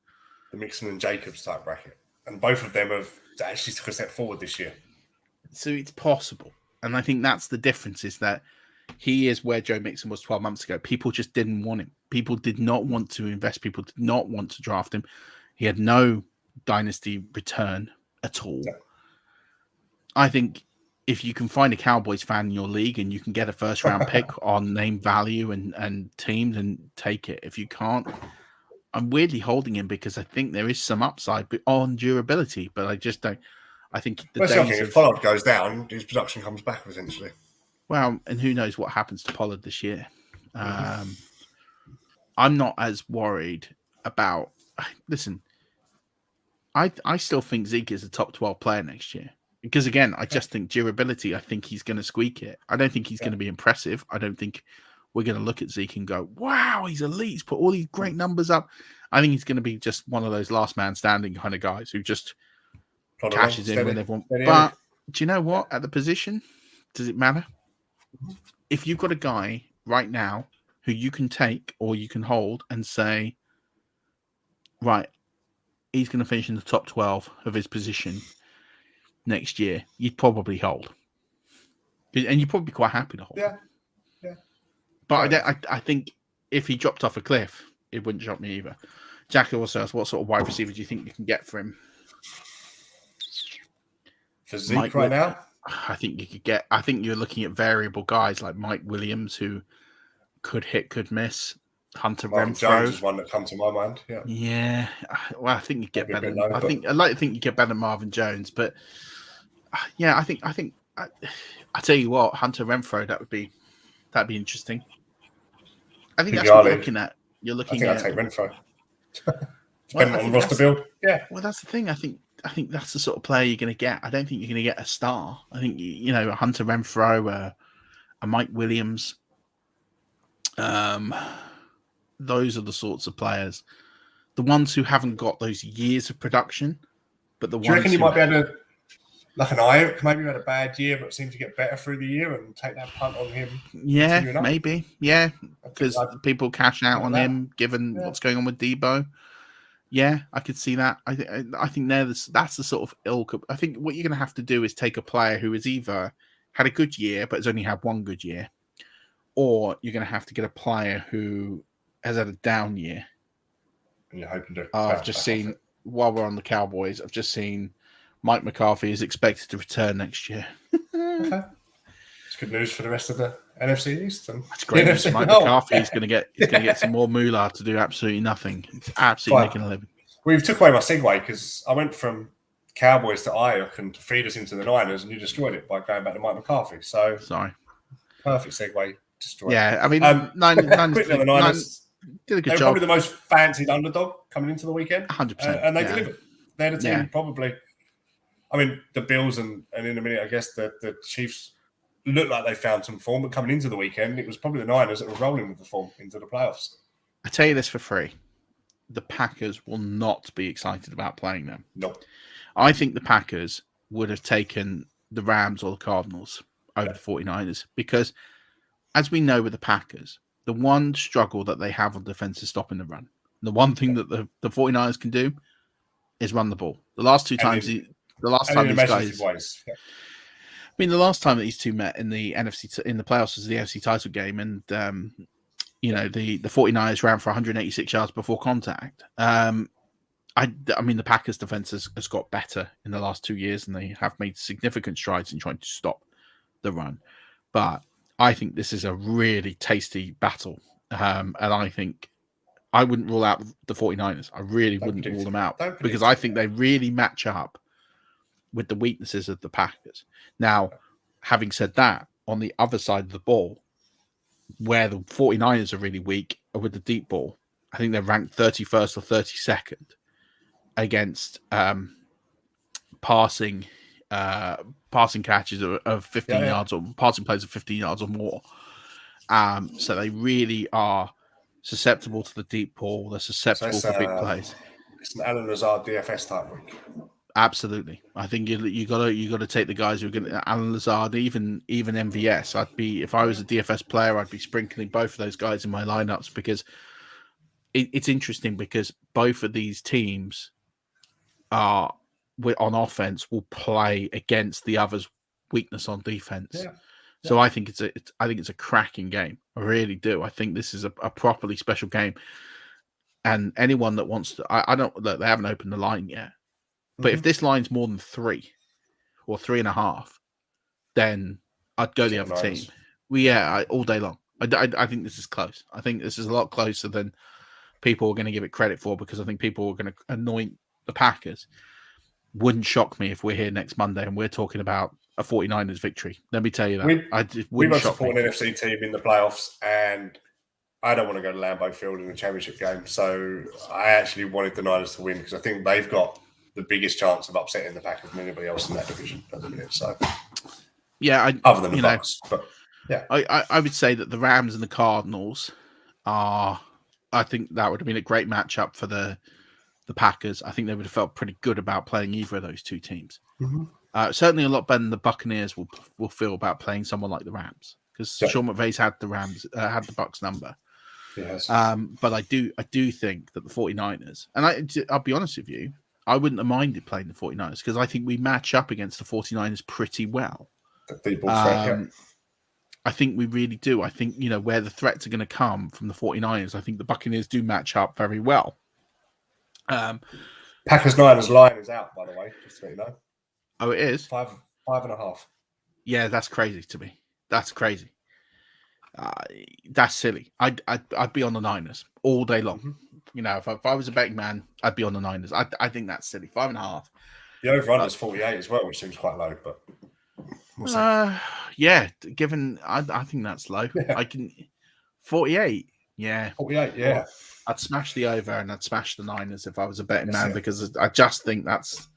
Speaker 2: The Mixon and Jacobs type bracket. And both of them have actually took a step forward this year.
Speaker 3: So it's possible. And I think that's the difference is that he is where Joe Mixon was 12 months ago. People just didn't want him. People did not want to invest. People did not want to draft him. He had no dynasty return at all. No. I think if you can find a Cowboys fan in your league and you can get a first round pick on name value and teams, and take it. If you can't, I'm weirdly holding him because I think there is some upside on durability, but I just don't. I think
Speaker 2: if Pollard goes down, his production comes back essentially.
Speaker 3: Well, and who knows what happens to Pollard this year? I'm not as worried about. Listen, I still think Zeke is a top 12 player next year because again, I just think durability. I think he's going to squeak it. I don't think he's going to be impressive. I don't think we're going to look at Zeke and go, "Wow, he's elite. He's put all these great numbers up." I think he's going to be just one of those last man standing kind of guys who just cashes in when everyone. But do you know what? At the position, does it matter? If you've got a guy right now who you can take or you can hold and say, right, he's going to finish in the top 12 of his position next year, you'd probably hold. And you'd probably be quite happy to hold.
Speaker 2: Yeah.
Speaker 3: But I think if he dropped off a cliff, it wouldn't shock me either. Jack also asks, what sort of wide receiver do you think you can get for him?
Speaker 2: For Zeke right now?
Speaker 3: I think you could get. I think you're looking at variable guys like Mike Williams, who could hit, could miss. Hunter Renfrow.
Speaker 2: Jones is one that comes to my mind.
Speaker 3: Yeah. Well, I think you get better. I'd like to think you get better than Marvin Jones, but I think. I tell you what, Hunter Renfrow. That'd be interesting. I think that's what you're looking at. You're looking at.
Speaker 2: I think I'd take Renfrow. Depending on the roster build. Yeah.
Speaker 3: Well, that's the thing. I think that's the sort of player you're going to get. I don't think you're going to get a star. I think, a Hunter Renfrow, a Mike Williams. Those are the sorts of players. The ones who haven't got those years of production, but the ones.
Speaker 2: Do you reckon you might be able to Like an Ayuk, maybe had a bad year, but seemed to get better through the year and take that punt on him.
Speaker 3: Yeah, maybe. Yeah, because people cash out on him, given what's going on with Debo. Yeah, I could see that. I think that's the sort of ilk. I think what you're going to have to do is take a player who has either had a good year but has only had one good year, or you're going to have to get a player who has had a down year.
Speaker 2: And you're hoping to.
Speaker 3: I've just seen, while we're on the Cowboys, I've just seen Mike McCarthy is expected to return next year.
Speaker 2: Okay. It's good news for the rest of the NFC East.
Speaker 3: That's great news. Mike McCarthy is going to get some more moolah to do absolutely nothing. It's absolutely making a living.
Speaker 2: Well, you took away my segue because I went from Cowboys to Ayuk and to feed us into the Niners, and you destroyed it by going back to Mike McCarthy. So
Speaker 3: sorry.
Speaker 2: Perfect segue. Destroyed.
Speaker 3: Yeah, I mean,
Speaker 2: Niners
Speaker 3: did a good
Speaker 2: they were
Speaker 3: job.
Speaker 2: Probably the most fancied underdog coming into the weekend.
Speaker 3: 100%.
Speaker 2: And they delivered. They're the team probably. I mean, the Bills and in a minute, I guess the Chiefs looked like they found some form, but coming into the weekend, it was probably the Niners that were rolling with the form into the playoffs.
Speaker 3: I tell you this for free. The Packers will not be excited about playing them.
Speaker 2: Nope.
Speaker 3: I think the Packers would have taken the Rams or the Cardinals over the 49ers because, as we know with the Packers, the one struggle that they have on defense is stopping the run. The one thing that the 49ers can do is run the ball. The last two times, the last time these guys...
Speaker 2: Ways.
Speaker 3: I mean, the last time that these two met in the NFC in the playoffs was the NFC title game, and the 49ers ran for 186 yards before contact. I mean, the Packers' defense has got better in the last 2 years, and they have made significant strides in trying to stop the run. But I think this is a really tasty battle, and I think I wouldn't rule out the 49ers. I really wouldn't rule them out because I think they really match up with the weaknesses of the Packers. Now, having said that, on the other side of the ball, where the 49ers are really weak are with the deep ball. I think they're ranked 31st or 32nd against passing catches of 15 yards or passing plays of 15 yards or more. So they really are susceptible to the deep ball. They're susceptible to big plays.
Speaker 2: It's an Alan Lazard DFS type week.
Speaker 3: Absolutely, I think you got to take the guys who are going to Alan Lazard, even MVS. If I was a DFS player, I'd be sprinkling both of those guys in my lineups because it's interesting because both of these teams are on offense will play against the other's weakness on defense. Yeah. So I think it's a cracking game. I really do. I think this is a properly special game. And anyone that wants to, I don't look, they haven't opened the line yet. But if this line's more than 3 or 3.5, then I'd go the other team. Well, all day long. I think this is close. I think this is a lot closer than people are going to give it credit for because I think people are going to anoint the Packers. Wouldn't shock me if we're here next Monday and we're talking about a 49ers victory. Let me tell you that.
Speaker 2: We won't support an NFC team in the playoffs, and I don't want to go to Lambeau Field in the championship game. So I actually wanted the Niners to win because I think they've got the biggest chance of upsetting the Packers than anybody else in that division at the minute. So,
Speaker 3: yeah,
Speaker 2: other than the Bucks, but yeah,
Speaker 3: I would say that the Rams and the Cardinals are. I think that would have been a great matchup for the Packers. I think they would have felt pretty good about playing either of those two teams. Mm-hmm. Certainly a lot better than the Buccaneers will feel about playing someone like the Rams because Sean McVay's had the Rams had the Bucs number.
Speaker 2: Yes.
Speaker 3: But I do think that the 49ers, and I'll be honest with you, I wouldn't have minded playing the 49ers because I think we match up against the 49ers pretty well. I think we really do. I think, where the threats are going to come from the 49ers, I think the Buccaneers do match up very well.
Speaker 2: Packers Niners line is out, by the way, just to let you know.
Speaker 3: Oh, it is?
Speaker 2: 5.5.
Speaker 3: Yeah, that's crazy to me. That's crazy. That's silly. I'd be on the Niners all day long. Mm-hmm. If I was a betting man, I'd be on the Niners. I think that's silly. 5.5.
Speaker 2: The over-under is 48 as well, which seems quite low, but we'll see.
Speaker 3: Yeah, given I think that's low. Yeah. I can 48. Yeah.
Speaker 2: 48, yeah.
Speaker 3: I'd smash the over and I'd smash the Niners if I was a betting man because I just think that's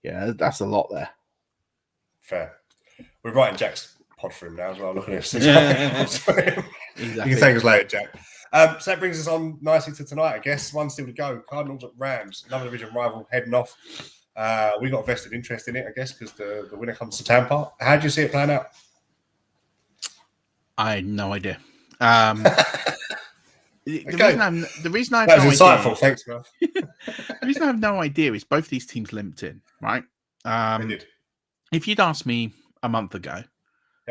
Speaker 3: a lot there.
Speaker 2: Fair. We're writing Jack's pod for him now as well. Looking at his
Speaker 3: Exactly.
Speaker 2: You can thank us later, Jack. So that brings us on nicely to tonight, I guess. One still to go. Cardinals at Rams, another division rival heading off. We got vested interest in it, I guess, because the winner comes to Tampa. How do you see it playing out?
Speaker 3: I had no idea. The reason I have
Speaker 2: that
Speaker 3: no
Speaker 2: was insightful.
Speaker 3: idea,
Speaker 2: Thanks, Murph.
Speaker 3: the reason I have no idea is both these teams limped in, right?
Speaker 2: They did.
Speaker 3: If you'd asked me a month ago,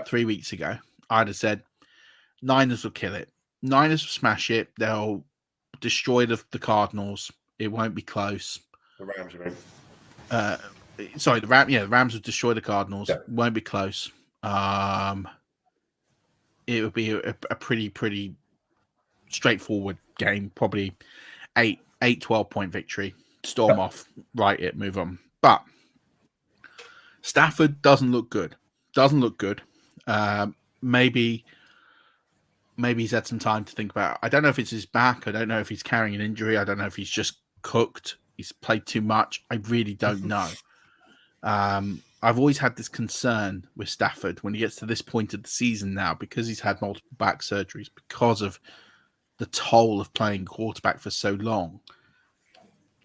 Speaker 3: 3 weeks ago, I'd have said Niners will kill it. Niners will smash it. They'll destroy the Cardinals. It won't be close.
Speaker 2: The Rams, you mean?
Speaker 3: The Rams will destroy the Cardinals. Yep. Won't be close. It would be a pretty straightforward game. Probably 12-point victory. Storm off, write it, move on. But Stafford doesn't look good. Maybe he's had some time to think about it. I don't know if it's his back. I don't know if he's carrying an injury. I don't know if he's just cooked. He's played too much. I really don't know. I've always had this concern with Stafford when he gets to this point of the season now, because he's had multiple back surgeries, because of the toll of playing quarterback for so long.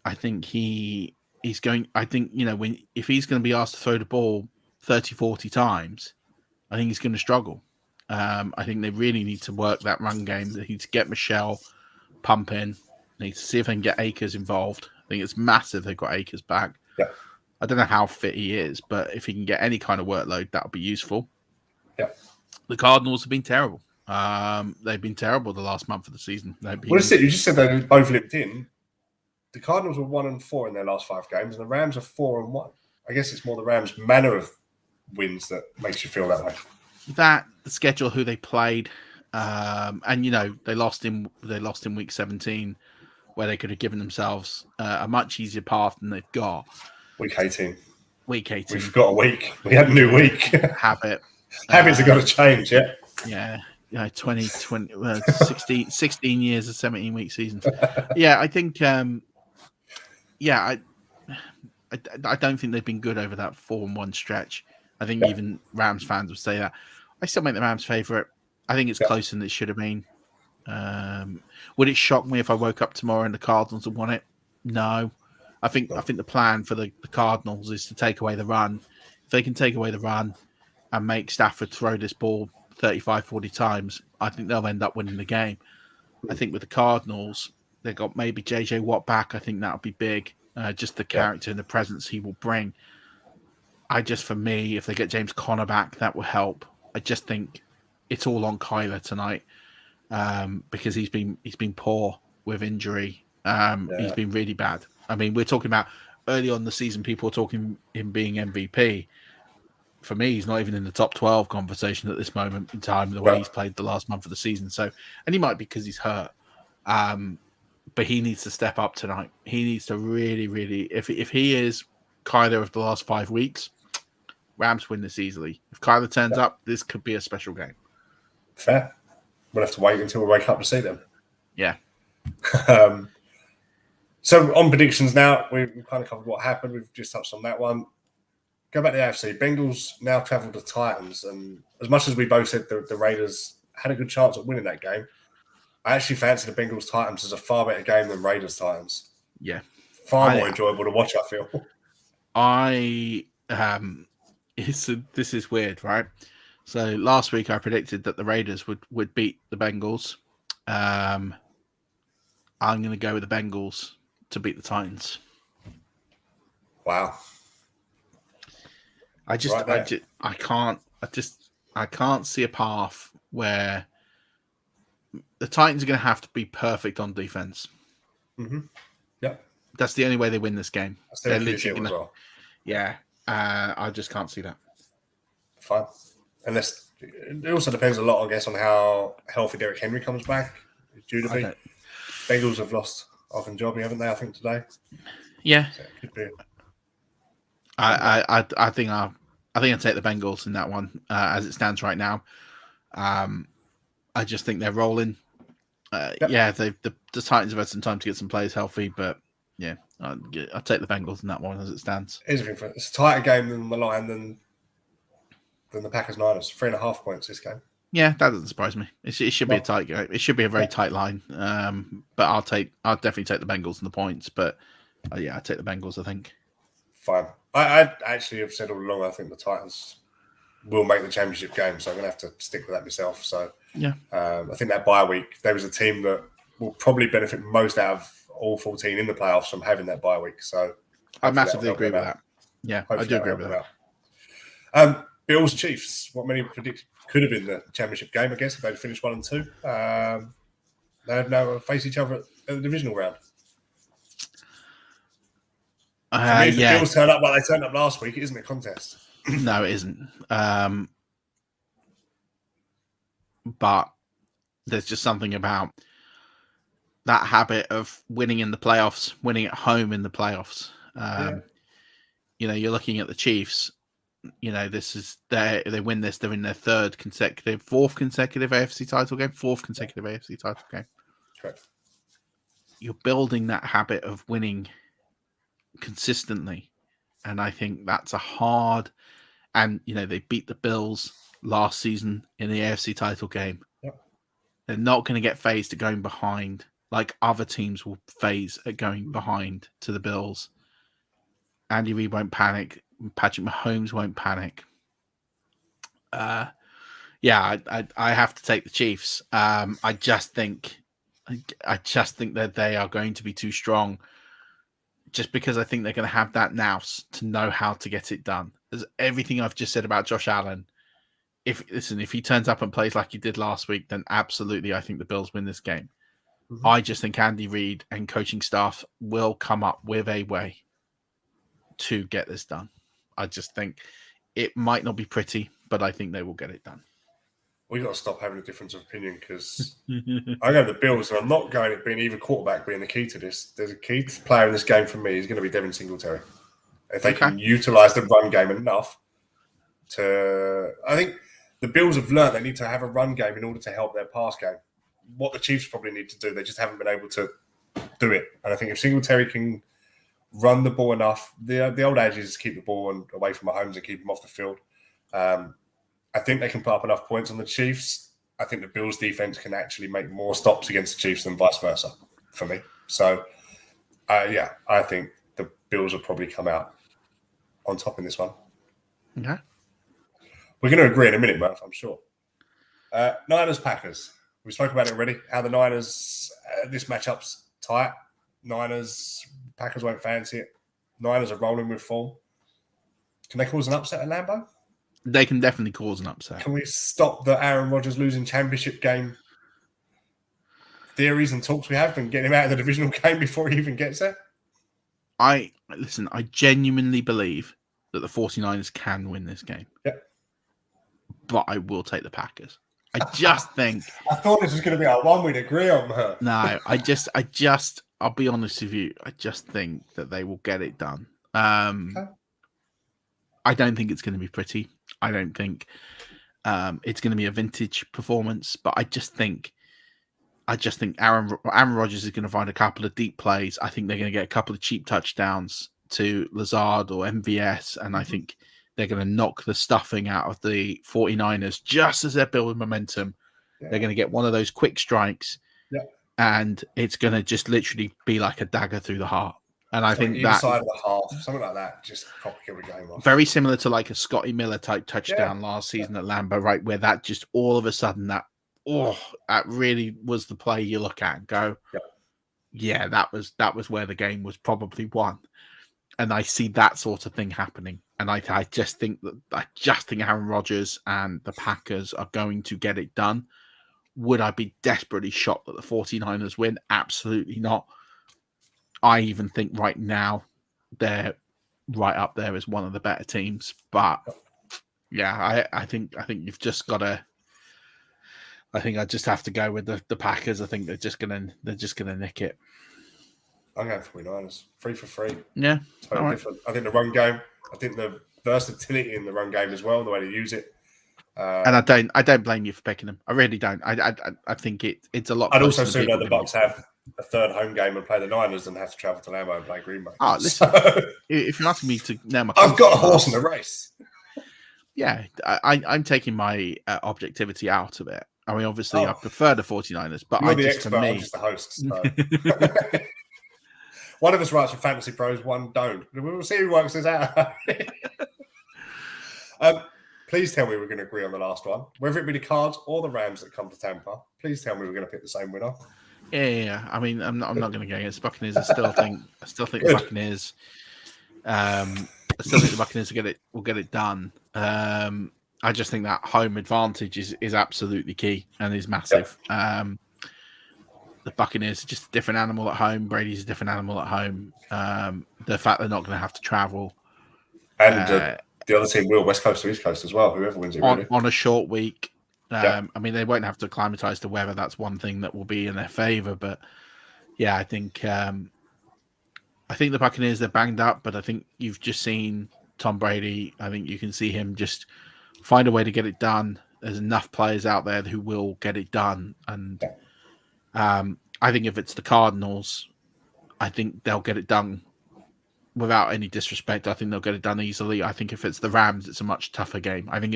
Speaker 3: I think if he's going to be asked to throw the ball 30, 40 times, I think he's going to struggle. I think they really need to work that run game. They need to get Michelle pumping. They need to see if they can get Akers involved. I think it's massive they've got Akers back.
Speaker 2: Yeah.
Speaker 3: I don't know how fit he is, but if he can get any kind of workload, that'll be useful.
Speaker 2: Yeah.
Speaker 3: The Cardinals have been terrible. They've been terrible the last month of the season.
Speaker 2: What is it? You just said they both limped in. The Cardinals were 1-4 in their last 5 games, and the Rams are 4-1. I guess it's more the Rams' manner of wins that makes you feel that way.
Speaker 3: That, the schedule, who they played, and they lost in week 17, where they could have given themselves a much easier path than they've got.
Speaker 2: Week 18.
Speaker 3: We've
Speaker 2: got a week. We had a new week.
Speaker 3: Habit.
Speaker 2: Habits have got to change, yeah.
Speaker 3: Yeah. 16 years of 17-week seasons. Yeah, I think. I don't think they've been good over that 4-1 stretch. I think even Rams fans would say that. I still make the Rams favourite. I think it's closer than it should have been. Would it shock me if I woke up tomorrow and the Cardinals had won it? No. I think the plan for the Cardinals is to take away the run. If they can take away the run and make Stafford throw this ball 35, 40 times, I think they'll end up winning the game. I think with the Cardinals, they've got maybe JJ Watt back. I think that'll be big. Just the character and the presence he will bring. For me, if they get James Conner back, that will help. I just think it's all on Kyler tonight, because he's been poor with injury. He's been really bad. I mean, we're talking about early on in the season, people are talking him being MVP. For me, he's not even in the top 12 conversation at this moment in time, the way he's played the last month of the season. So, and he might be because he's hurt. But he needs to step up tonight. He needs to really, really, if he is Kyler of the last 5 weeks, Rams win this easily. If Kyler turns up, this could be a special game.
Speaker 2: Fair. We'll have to wait until we wake up to see them.
Speaker 3: Yeah.
Speaker 2: So on predictions now, we've kind of covered what happened. We've just touched on that one. Go back to the AFC. Bengals now travel to Titans. And as much as we both said the Raiders had a good chance at winning that game, I actually fancy the Bengals Titans as a far better game than Raiders Titans.
Speaker 3: Yeah.
Speaker 2: Far more enjoyable to watch, I feel.
Speaker 3: This is weird, right? So last week I predicted that the Raiders would beat the Bengals. I'm going to go with the Bengals to beat the Titans.
Speaker 2: Wow.
Speaker 3: I can't see a path where the Titans are going to have to be perfect on defense.
Speaker 2: Mm-hmm. Yeah.
Speaker 3: That's the only way they win this game.
Speaker 2: They're literally as well.
Speaker 3: Yeah. I just can't see that.
Speaker 2: Fine. Unless it also depends a lot, I guess, on how healthy Derrick Henry comes back. It's due to be. Bengals have lost Ogunjobi, haven't they? I think today.
Speaker 3: Yeah.
Speaker 2: So it could be.
Speaker 3: I think I'll take the Bengals in that one as it stands right now. I just think they're rolling. Yeah, the Titans have had some time to get some players healthy, but yeah, I'll take the Bengals in that one as it stands.
Speaker 2: It's a tighter game than the line than the Packers Niners. 3.5 points this game.
Speaker 3: Yeah, that doesn't surprise me. It should be a tight game. It should be a very tight line. But I'll definitely take the Bengals and the points. But I'll take the Bengals, I think.
Speaker 2: fine. I actually have said all along, I think the Titans will make the championship game, so I'm going to have to stick with that myself. So
Speaker 3: yeah,
Speaker 2: I think that bye week, there was a team that will probably benefit most out of all 14 in the playoffs from having that bye week. So
Speaker 3: I massively agree with that. Yeah,
Speaker 2: hopefully
Speaker 3: I do agree with
Speaker 2: that. Bills Chiefs, what many predict could have been the championship game, I guess, if they'd finished 1-2. They have now faced each other at the divisional round. For me, if the Bills turn up like they turned up last week, it isn't a contest.
Speaker 3: No, it isn't. But there's just something about that habit of winning in the playoffs, winning at home in the playoffs. You're looking at the Chiefs. This is they win this. They're in their fourth consecutive AFC title game.
Speaker 2: Correct.
Speaker 3: You're building that habit of winning consistently, and I think that's a hard. And they beat the Bills last season in the AFC title game.
Speaker 2: Yep.
Speaker 3: They're not going to get phased at going behind like other teams will phase at going behind to the Bills. Andy Reid won't panic. Patrick Mahomes won't panic. I have to take the Chiefs. I just think that they are going to be too strong. Just because I think they're going to have that nous to know how to get it done. There's everything I've just said about Josh Allen. If he turns up and plays like he did last week, then absolutely, I think the Bills win this game. Mm-hmm. I just think Andy Reid and coaching staff will come up with a way to get this done. I just think it might not be pretty, but I think they will get it done.
Speaker 2: We've got to stop having a difference of opinion because I go the Bills, and I'm not going at being either quarterback being the key to this. There's a key player in this game for me is going to be Devin Singletary. If they can utilise the run game enough I think the Bills have learned they need to have a run game in order to help their pass game. What the Chiefs probably need to do, they just haven't been able to do it. And I think if Singletary can run the ball enough, the old adage is keep the ball away from Mahomes and keep him off the field. I think they can put up enough points on the Chiefs. I think the Bills' defense can actually make more stops against the Chiefs than vice versa for me. So, I think the Bills will probably come out on top in this one.
Speaker 3: Okay.
Speaker 2: We're going to agree in a minute, Murph, I'm sure. Niners-Packers. We spoke about it already, how the Niners, this matchup's tight. Packers won't fancy it. Niners are rolling with form. Can they cause an upset at Lambeau?
Speaker 3: They can definitely cause an upset.
Speaker 2: Can we stop the Aaron Rodgers losing championship game theories and talks we have and get him out of the divisional game before he even gets there?
Speaker 3: I genuinely believe that the 49ers can win this game.
Speaker 2: Yeah.
Speaker 3: But I will take the Packers. I just think...
Speaker 2: I thought this was going to be our one we'd agree on, her.
Speaker 3: No, I'll be honest with you. I just think that they will get it done.
Speaker 2: Okay.
Speaker 3: I don't think it's going to be pretty. I don't think it's going to be a vintage performance, but I just think Aaron Rodgers is going to find a couple of deep plays. I think they're going to get a couple of cheap touchdowns to Lazard or MVS, and I think they're going to knock the stuffing out of the 49ers just as they're building momentum. Yeah. They're going to get one of those quick strikes, and it's going to just literally be like a dagger through the heart. And I think that
Speaker 2: side of the half, something like that, just probably kill the game off.
Speaker 3: Very similar to like a Scotty Miller type touchdown last season at Lambeau, right? Where that just all of a sudden that really was the play you look at and go, that was where the game was probably won. And I see that sort of thing happening. And I just think Aaron Rodgers and the Packers are going to get it done. Would I be desperately shocked that the 49ers win? Absolutely not. I even think right now they're right up there as one of the better teams. But I think you've just got to. I think I just have to go with the Packers. I think they're just gonna nick it.
Speaker 2: I'm going for 49ers. 3 for 3.
Speaker 3: Yeah.
Speaker 2: Totally different. I think the run game. I think the versatility in the run game as well, the way to use it.
Speaker 3: And I don't blame you for picking them. I really don't. I think it's a lot.
Speaker 2: I'd also sooner the Bucs have a third home game and play the Niners than have to travel to Lambeau and play Green Bay.
Speaker 3: Oh, listen, if you're asking me to name
Speaker 2: I've got a horse in the race.
Speaker 3: Yeah, I'm taking my objectivity out of it. I mean, obviously, I prefer the 49ers, but
Speaker 2: I'm just the host. So. One of us writes for Fantasy Pros, one don't. We'll see who works this out. Please tell me we're going to agree on the last one. Whether it be the Cards or the Rams that come to Tampa, please tell me we're going to pick the same winner.
Speaker 3: Yeah. I mean, I'm not going to go against the Buccaneers. I still think the Buccaneers. I still think the Buccaneers will get it done. I just think that home advantage is absolutely key and is massive. Yep. The Buccaneers are just a different animal at home. Brady's a different animal at home. The fact they're not going to have to travel.
Speaker 2: And the other team will, West Coast to East Coast as well, whoever wins it, really.
Speaker 3: On a short week. I mean, they won't have to acclimatise to weather. That's one thing that will be in their favour. But, yeah, I think the Buccaneers, they're banged up, but I think you've just seen Tom Brady. I think you can see him just find a way to get it done. There's enough players out there who will get it done. And I think if it's the Cardinals, I think they'll get it done without any disrespect. I think they'll get it done easily. I think if it's the Rams, it's a much tougher game. I think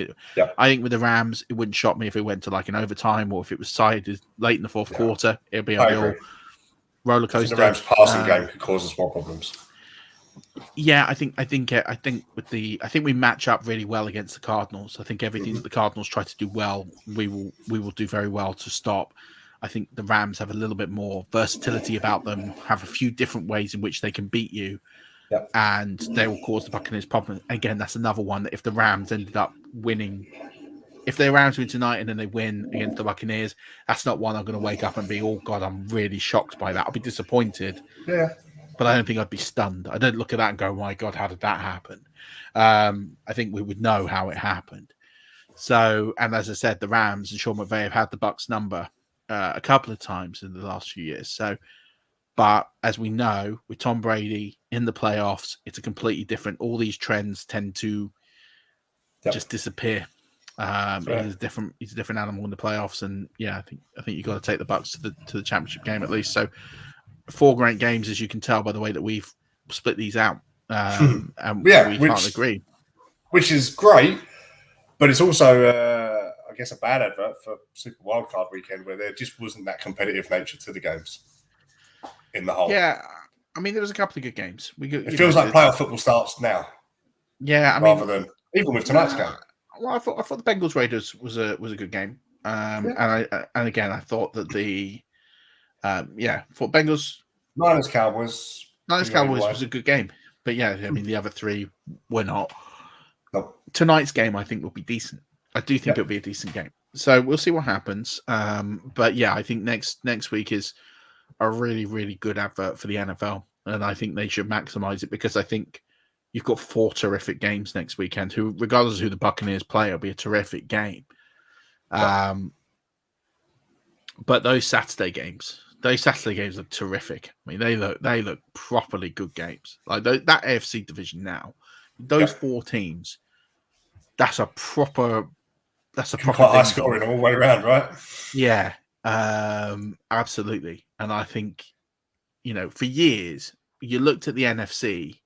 Speaker 3: with the Rams, it wouldn't shock me if it went to like an overtime or if it was sided late in the fourth quarter. It'd be a real roller coaster.
Speaker 2: The Rams passing game could cause us more problems.
Speaker 3: Yeah, I think we match up really well against the Cardinals. I think everything that the Cardinals try to do well, we will do very well to stop. I think the Rams have a little bit more versatility about them, have a few different ways in which they can beat you. Yep. And they will cause the Buccaneers problems. Again, that's another one that if the Rams ended up winning, if the Rams win tonight and then they win against the Buccaneers, that's not one I'm going to wake up and be, oh God, I'm really shocked by that. I'll be disappointed.
Speaker 2: Yeah.
Speaker 3: But I don't think I'd be stunned. I don't look at that and go, my God, how did that happen? I think we would know how it happened. So, and as I said, the Rams and Sean McVay have had the Bucs number a couple of times in the last few years. So, but as we know, with Tom Brady in the playoffs, it's a completely different. All these trends tend to just disappear. He's a different animal in the playoffs, and I think you've got to take the Bucs to the championship game at least. So 4 great games, as you can tell by the way that we've split these out, and we can't agree. Which
Speaker 2: is great, but it's also, I guess, a bad advert for Super Wildcard Weekend, where there just wasn't that competitive nature to the games in the whole.
Speaker 3: Yeah, I mean, there was a couple of good games.
Speaker 2: It feels like playoff football starts now.
Speaker 3: Yeah,
Speaker 2: rather than even with tonight's game.
Speaker 3: Well, I thought the Bengals Raiders was a good game, and again I thought that the for Bengals
Speaker 2: Niners Cowboys
Speaker 3: was a good game, but I mean the other 3 were not. Nope. Tonight's game I think will be decent. I do think it'll be a decent game, so we'll see what happens. But I think next week is a really, really good advert for the NFL, and I think they should maximize it because I think you've got 4 terrific games next weekend. Who, regardless of who the Buccaneers play, it'll be a terrific game. But those Saturday games are terrific. I mean, they look properly good games. Like that AFC division now, those 4 teams. That's a proper
Speaker 2: quite high scoring all the way around, right?
Speaker 3: Yeah. Absolutely. And I think, for years, you looked at the NFC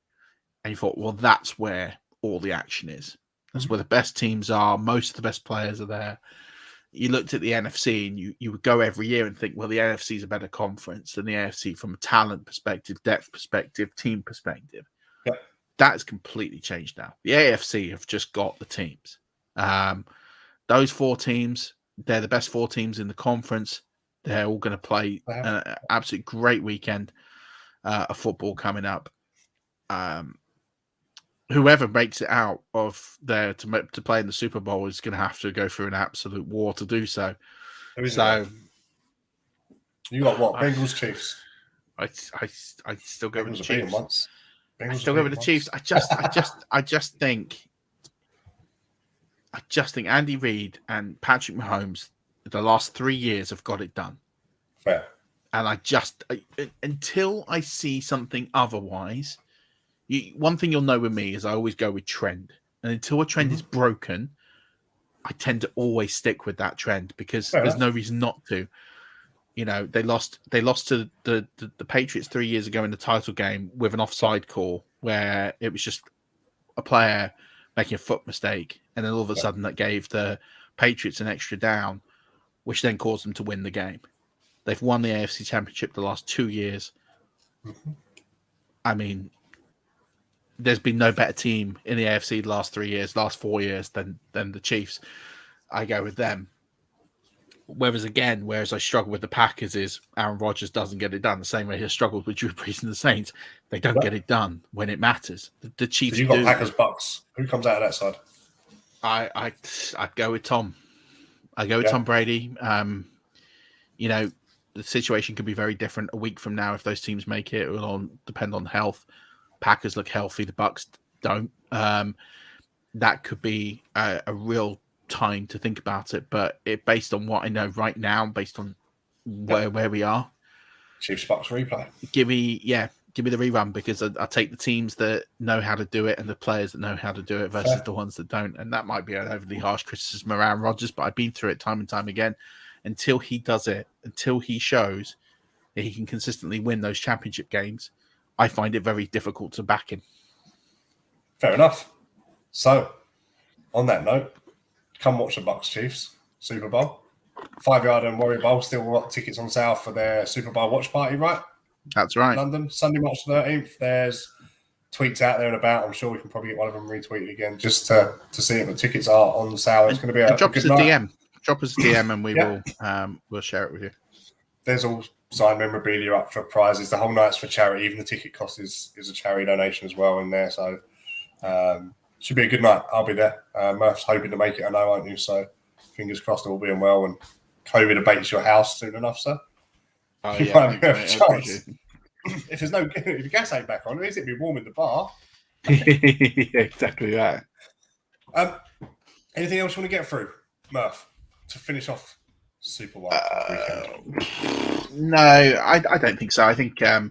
Speaker 3: and you thought, well, that's where all the action is. That's where the best teams are. Most of the best players are there. You looked at the NFC and you would go every year and think, well, the NFC is a better conference than the AFC from a talent perspective, depth perspective, team perspective.
Speaker 2: Yep.
Speaker 3: That has completely changed now. The AFC have just got the teams. Those 4 teams, they're the best 4 teams in the conference. They're all going to play an absolute great weekend of football coming up. Whoever makes it out of there to play in the Super Bowl is going to have to go through an absolute war to do so. So
Speaker 2: you got what? Bengals, Chiefs.
Speaker 3: I still go with the Chiefs.
Speaker 2: I
Speaker 3: still go with the Chiefs. I just think Andy Reid and Patrick Mahomes, the last 3 years, have got it done.
Speaker 2: Fair.
Speaker 3: And until I see something otherwise, one thing you'll know with me is I always go with trend. And until a trend is broken, I tend to always stick with that trend because there's no reason not to. They lost to the Patriots 3 years ago in the title game with an offside call where it was just a player making a foot mistake. And then all of a sudden that gave the Patriots an extra down, which then caused them to win the game. They've won the AFC Championship the last 2 years. I mean, there's been no better team in the AFC the last 4 years than the Chiefs. I go with them. Whereas I struggle with the Packers is Aaron Rodgers doesn't get it done the same way he struggled with Drew Brees and the Saints. They don't get it done when it matters. The Chiefs.
Speaker 2: So you got Packers Bucks. Who comes out of that side?
Speaker 3: I'd go with Tom. I go with Tom Brady. You know, the situation could be very different a week from now if those teams make it. It will depend on health. Packers look healthy. The Bucks don't. That could be a real time to think about it. But based on what I know right now, based on where we are,
Speaker 2: Chiefs Bucks replay.
Speaker 3: Give me the rerun, because I take the teams that know how to do it and the players that know how to do it versus the ones that don't. And that might be an overly harsh criticism around Rodgers, but I've been through it time and time again. Until he does it, until he shows that he can consistently win those championship games, I find it very difficult to back him.
Speaker 2: Fair enough. So, on that note, come watch the Bucks Chiefs Super Bowl. 5 Yard and Warrior Bowl still got tickets on sale for their Super Bowl watch party, right?
Speaker 3: That's right.
Speaker 2: London, Sunday, March 13th. There's tweets out there and about. I'm sure we can probably get one of them retweeted again just to see if the tickets are on sale. It's going to be a
Speaker 3: drop
Speaker 2: good
Speaker 3: us a
Speaker 2: night.
Speaker 3: DM. Drop us a DM and we will we'll share it with you.
Speaker 2: There's all signed memorabilia up for prizes. The whole night's for charity. Even the ticket cost is a charity donation as well in there. So should be a good night. I'll be there. Murph's hoping to make it. I know, aren't you? So fingers crossed all being well and COVID abates your house soon enough, sir.
Speaker 3: Oh,
Speaker 2: You
Speaker 3: yeah,
Speaker 2: might have a chance. If the gas ain't back on, at least it'd be warm in the bar.
Speaker 3: Exactly that.
Speaker 2: Anything else you want to get through, Murph, to finish off Super Wild weekend?
Speaker 3: No, I don't think so. I think I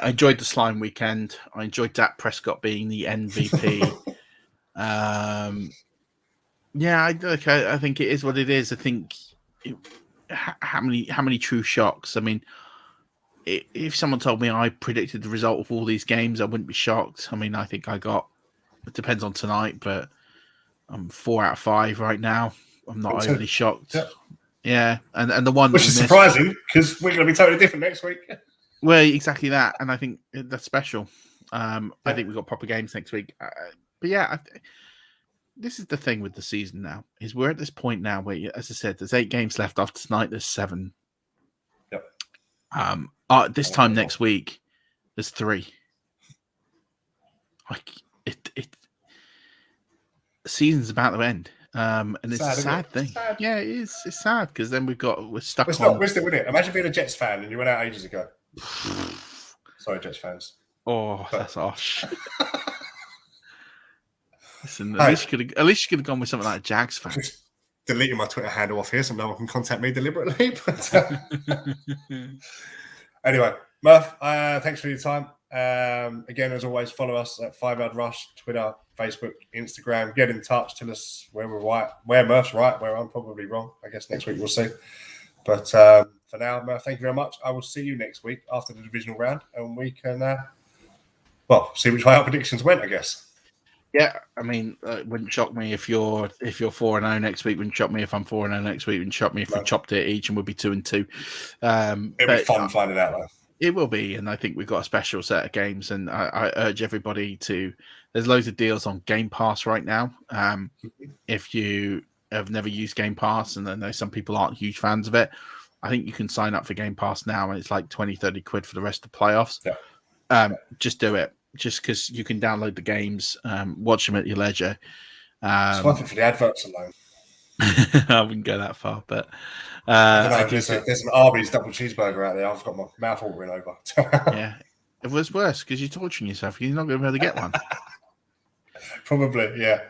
Speaker 3: enjoyed the slime weekend. I enjoyed Dak Prescott being the MVP. I think it is what it is. I think how many true shocks? I mean, if someone told me I predicted the result of all these games, I wouldn't be shocked. I mean, I think it depends on tonight, but I'm 4 out of 5 right now. I'm not overly shocked. Yeah. And the one
Speaker 2: which is surprising because we're going to be totally different next week.
Speaker 3: Well, exactly that. And I think that's special. I think we've got proper games next week. But yeah, this is the thing with the season now, is we're at this point now where, as I said, there's 8 games left. After tonight, there's 7.
Speaker 2: Yep.
Speaker 3: This time next week, there's 3. Like the season's about to end. And it's sad, a sad thing. Sad. Yeah, it is. It's sad because then we're stuck.
Speaker 2: It's not wisdom, would it? Imagine being a Jets fan and you went out ages ago. Sorry, Jets fans.
Speaker 3: Oh, that's harsh. Listen, at least you could have gone with something like a Jags fan.
Speaker 2: Just deleting my Twitter handle off here so no one can contact me deliberately. But, anyway, Murph, thanks for your time. Again, as always, follow us at 5 Yard Rush, Twitter, Facebook, Instagram. Get in touch. Tell us where we're right, where Murph's right, where I'm probably wrong. I guess next week we'll see. But for now, Murph, thank you very much. I will see you next week after the divisional round, and we can, see which way our predictions went, I guess.
Speaker 3: Yeah, I mean, it wouldn't shock me if you're 4-0 next week. Wouldn't shock me if I'm 4-0 next week. Wouldn't shock me if we chopped it each and we'd be 2-2.
Speaker 2: It'll be fun finding out, though.
Speaker 3: It will be, and I think we've got a special set of games, and I urge everybody to. There's loads of deals on Game Pass right now. If you have never used Game Pass, and I know some people aren't huge fans of it, I think you can sign up for Game Pass now, and it's like 20-30 quid for the rest of the playoffs.
Speaker 2: Yeah.
Speaker 3: Just do it. Just because you can download the games, watch them at your leisure.
Speaker 2: It's worth it for the adverts alone.
Speaker 3: I wouldn't go that far, but
Speaker 2: there's an Arby's double cheeseburger out there. I've got my mouth watering over.
Speaker 3: Yeah, it was worse because you're torturing yourself. You're not going to be able to get one.
Speaker 2: Probably, yeah.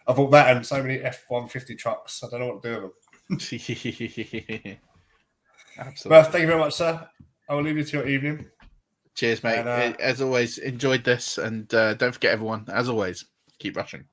Speaker 2: I bought that and so many F-150 trucks. I don't know what to do with them.
Speaker 3: Absolutely.
Speaker 2: Well, thank you very much, sir. I will leave you to your evening.
Speaker 3: Cheers, mate. And, as always, enjoyed this. And don't forget, everyone, as always, keep rushing.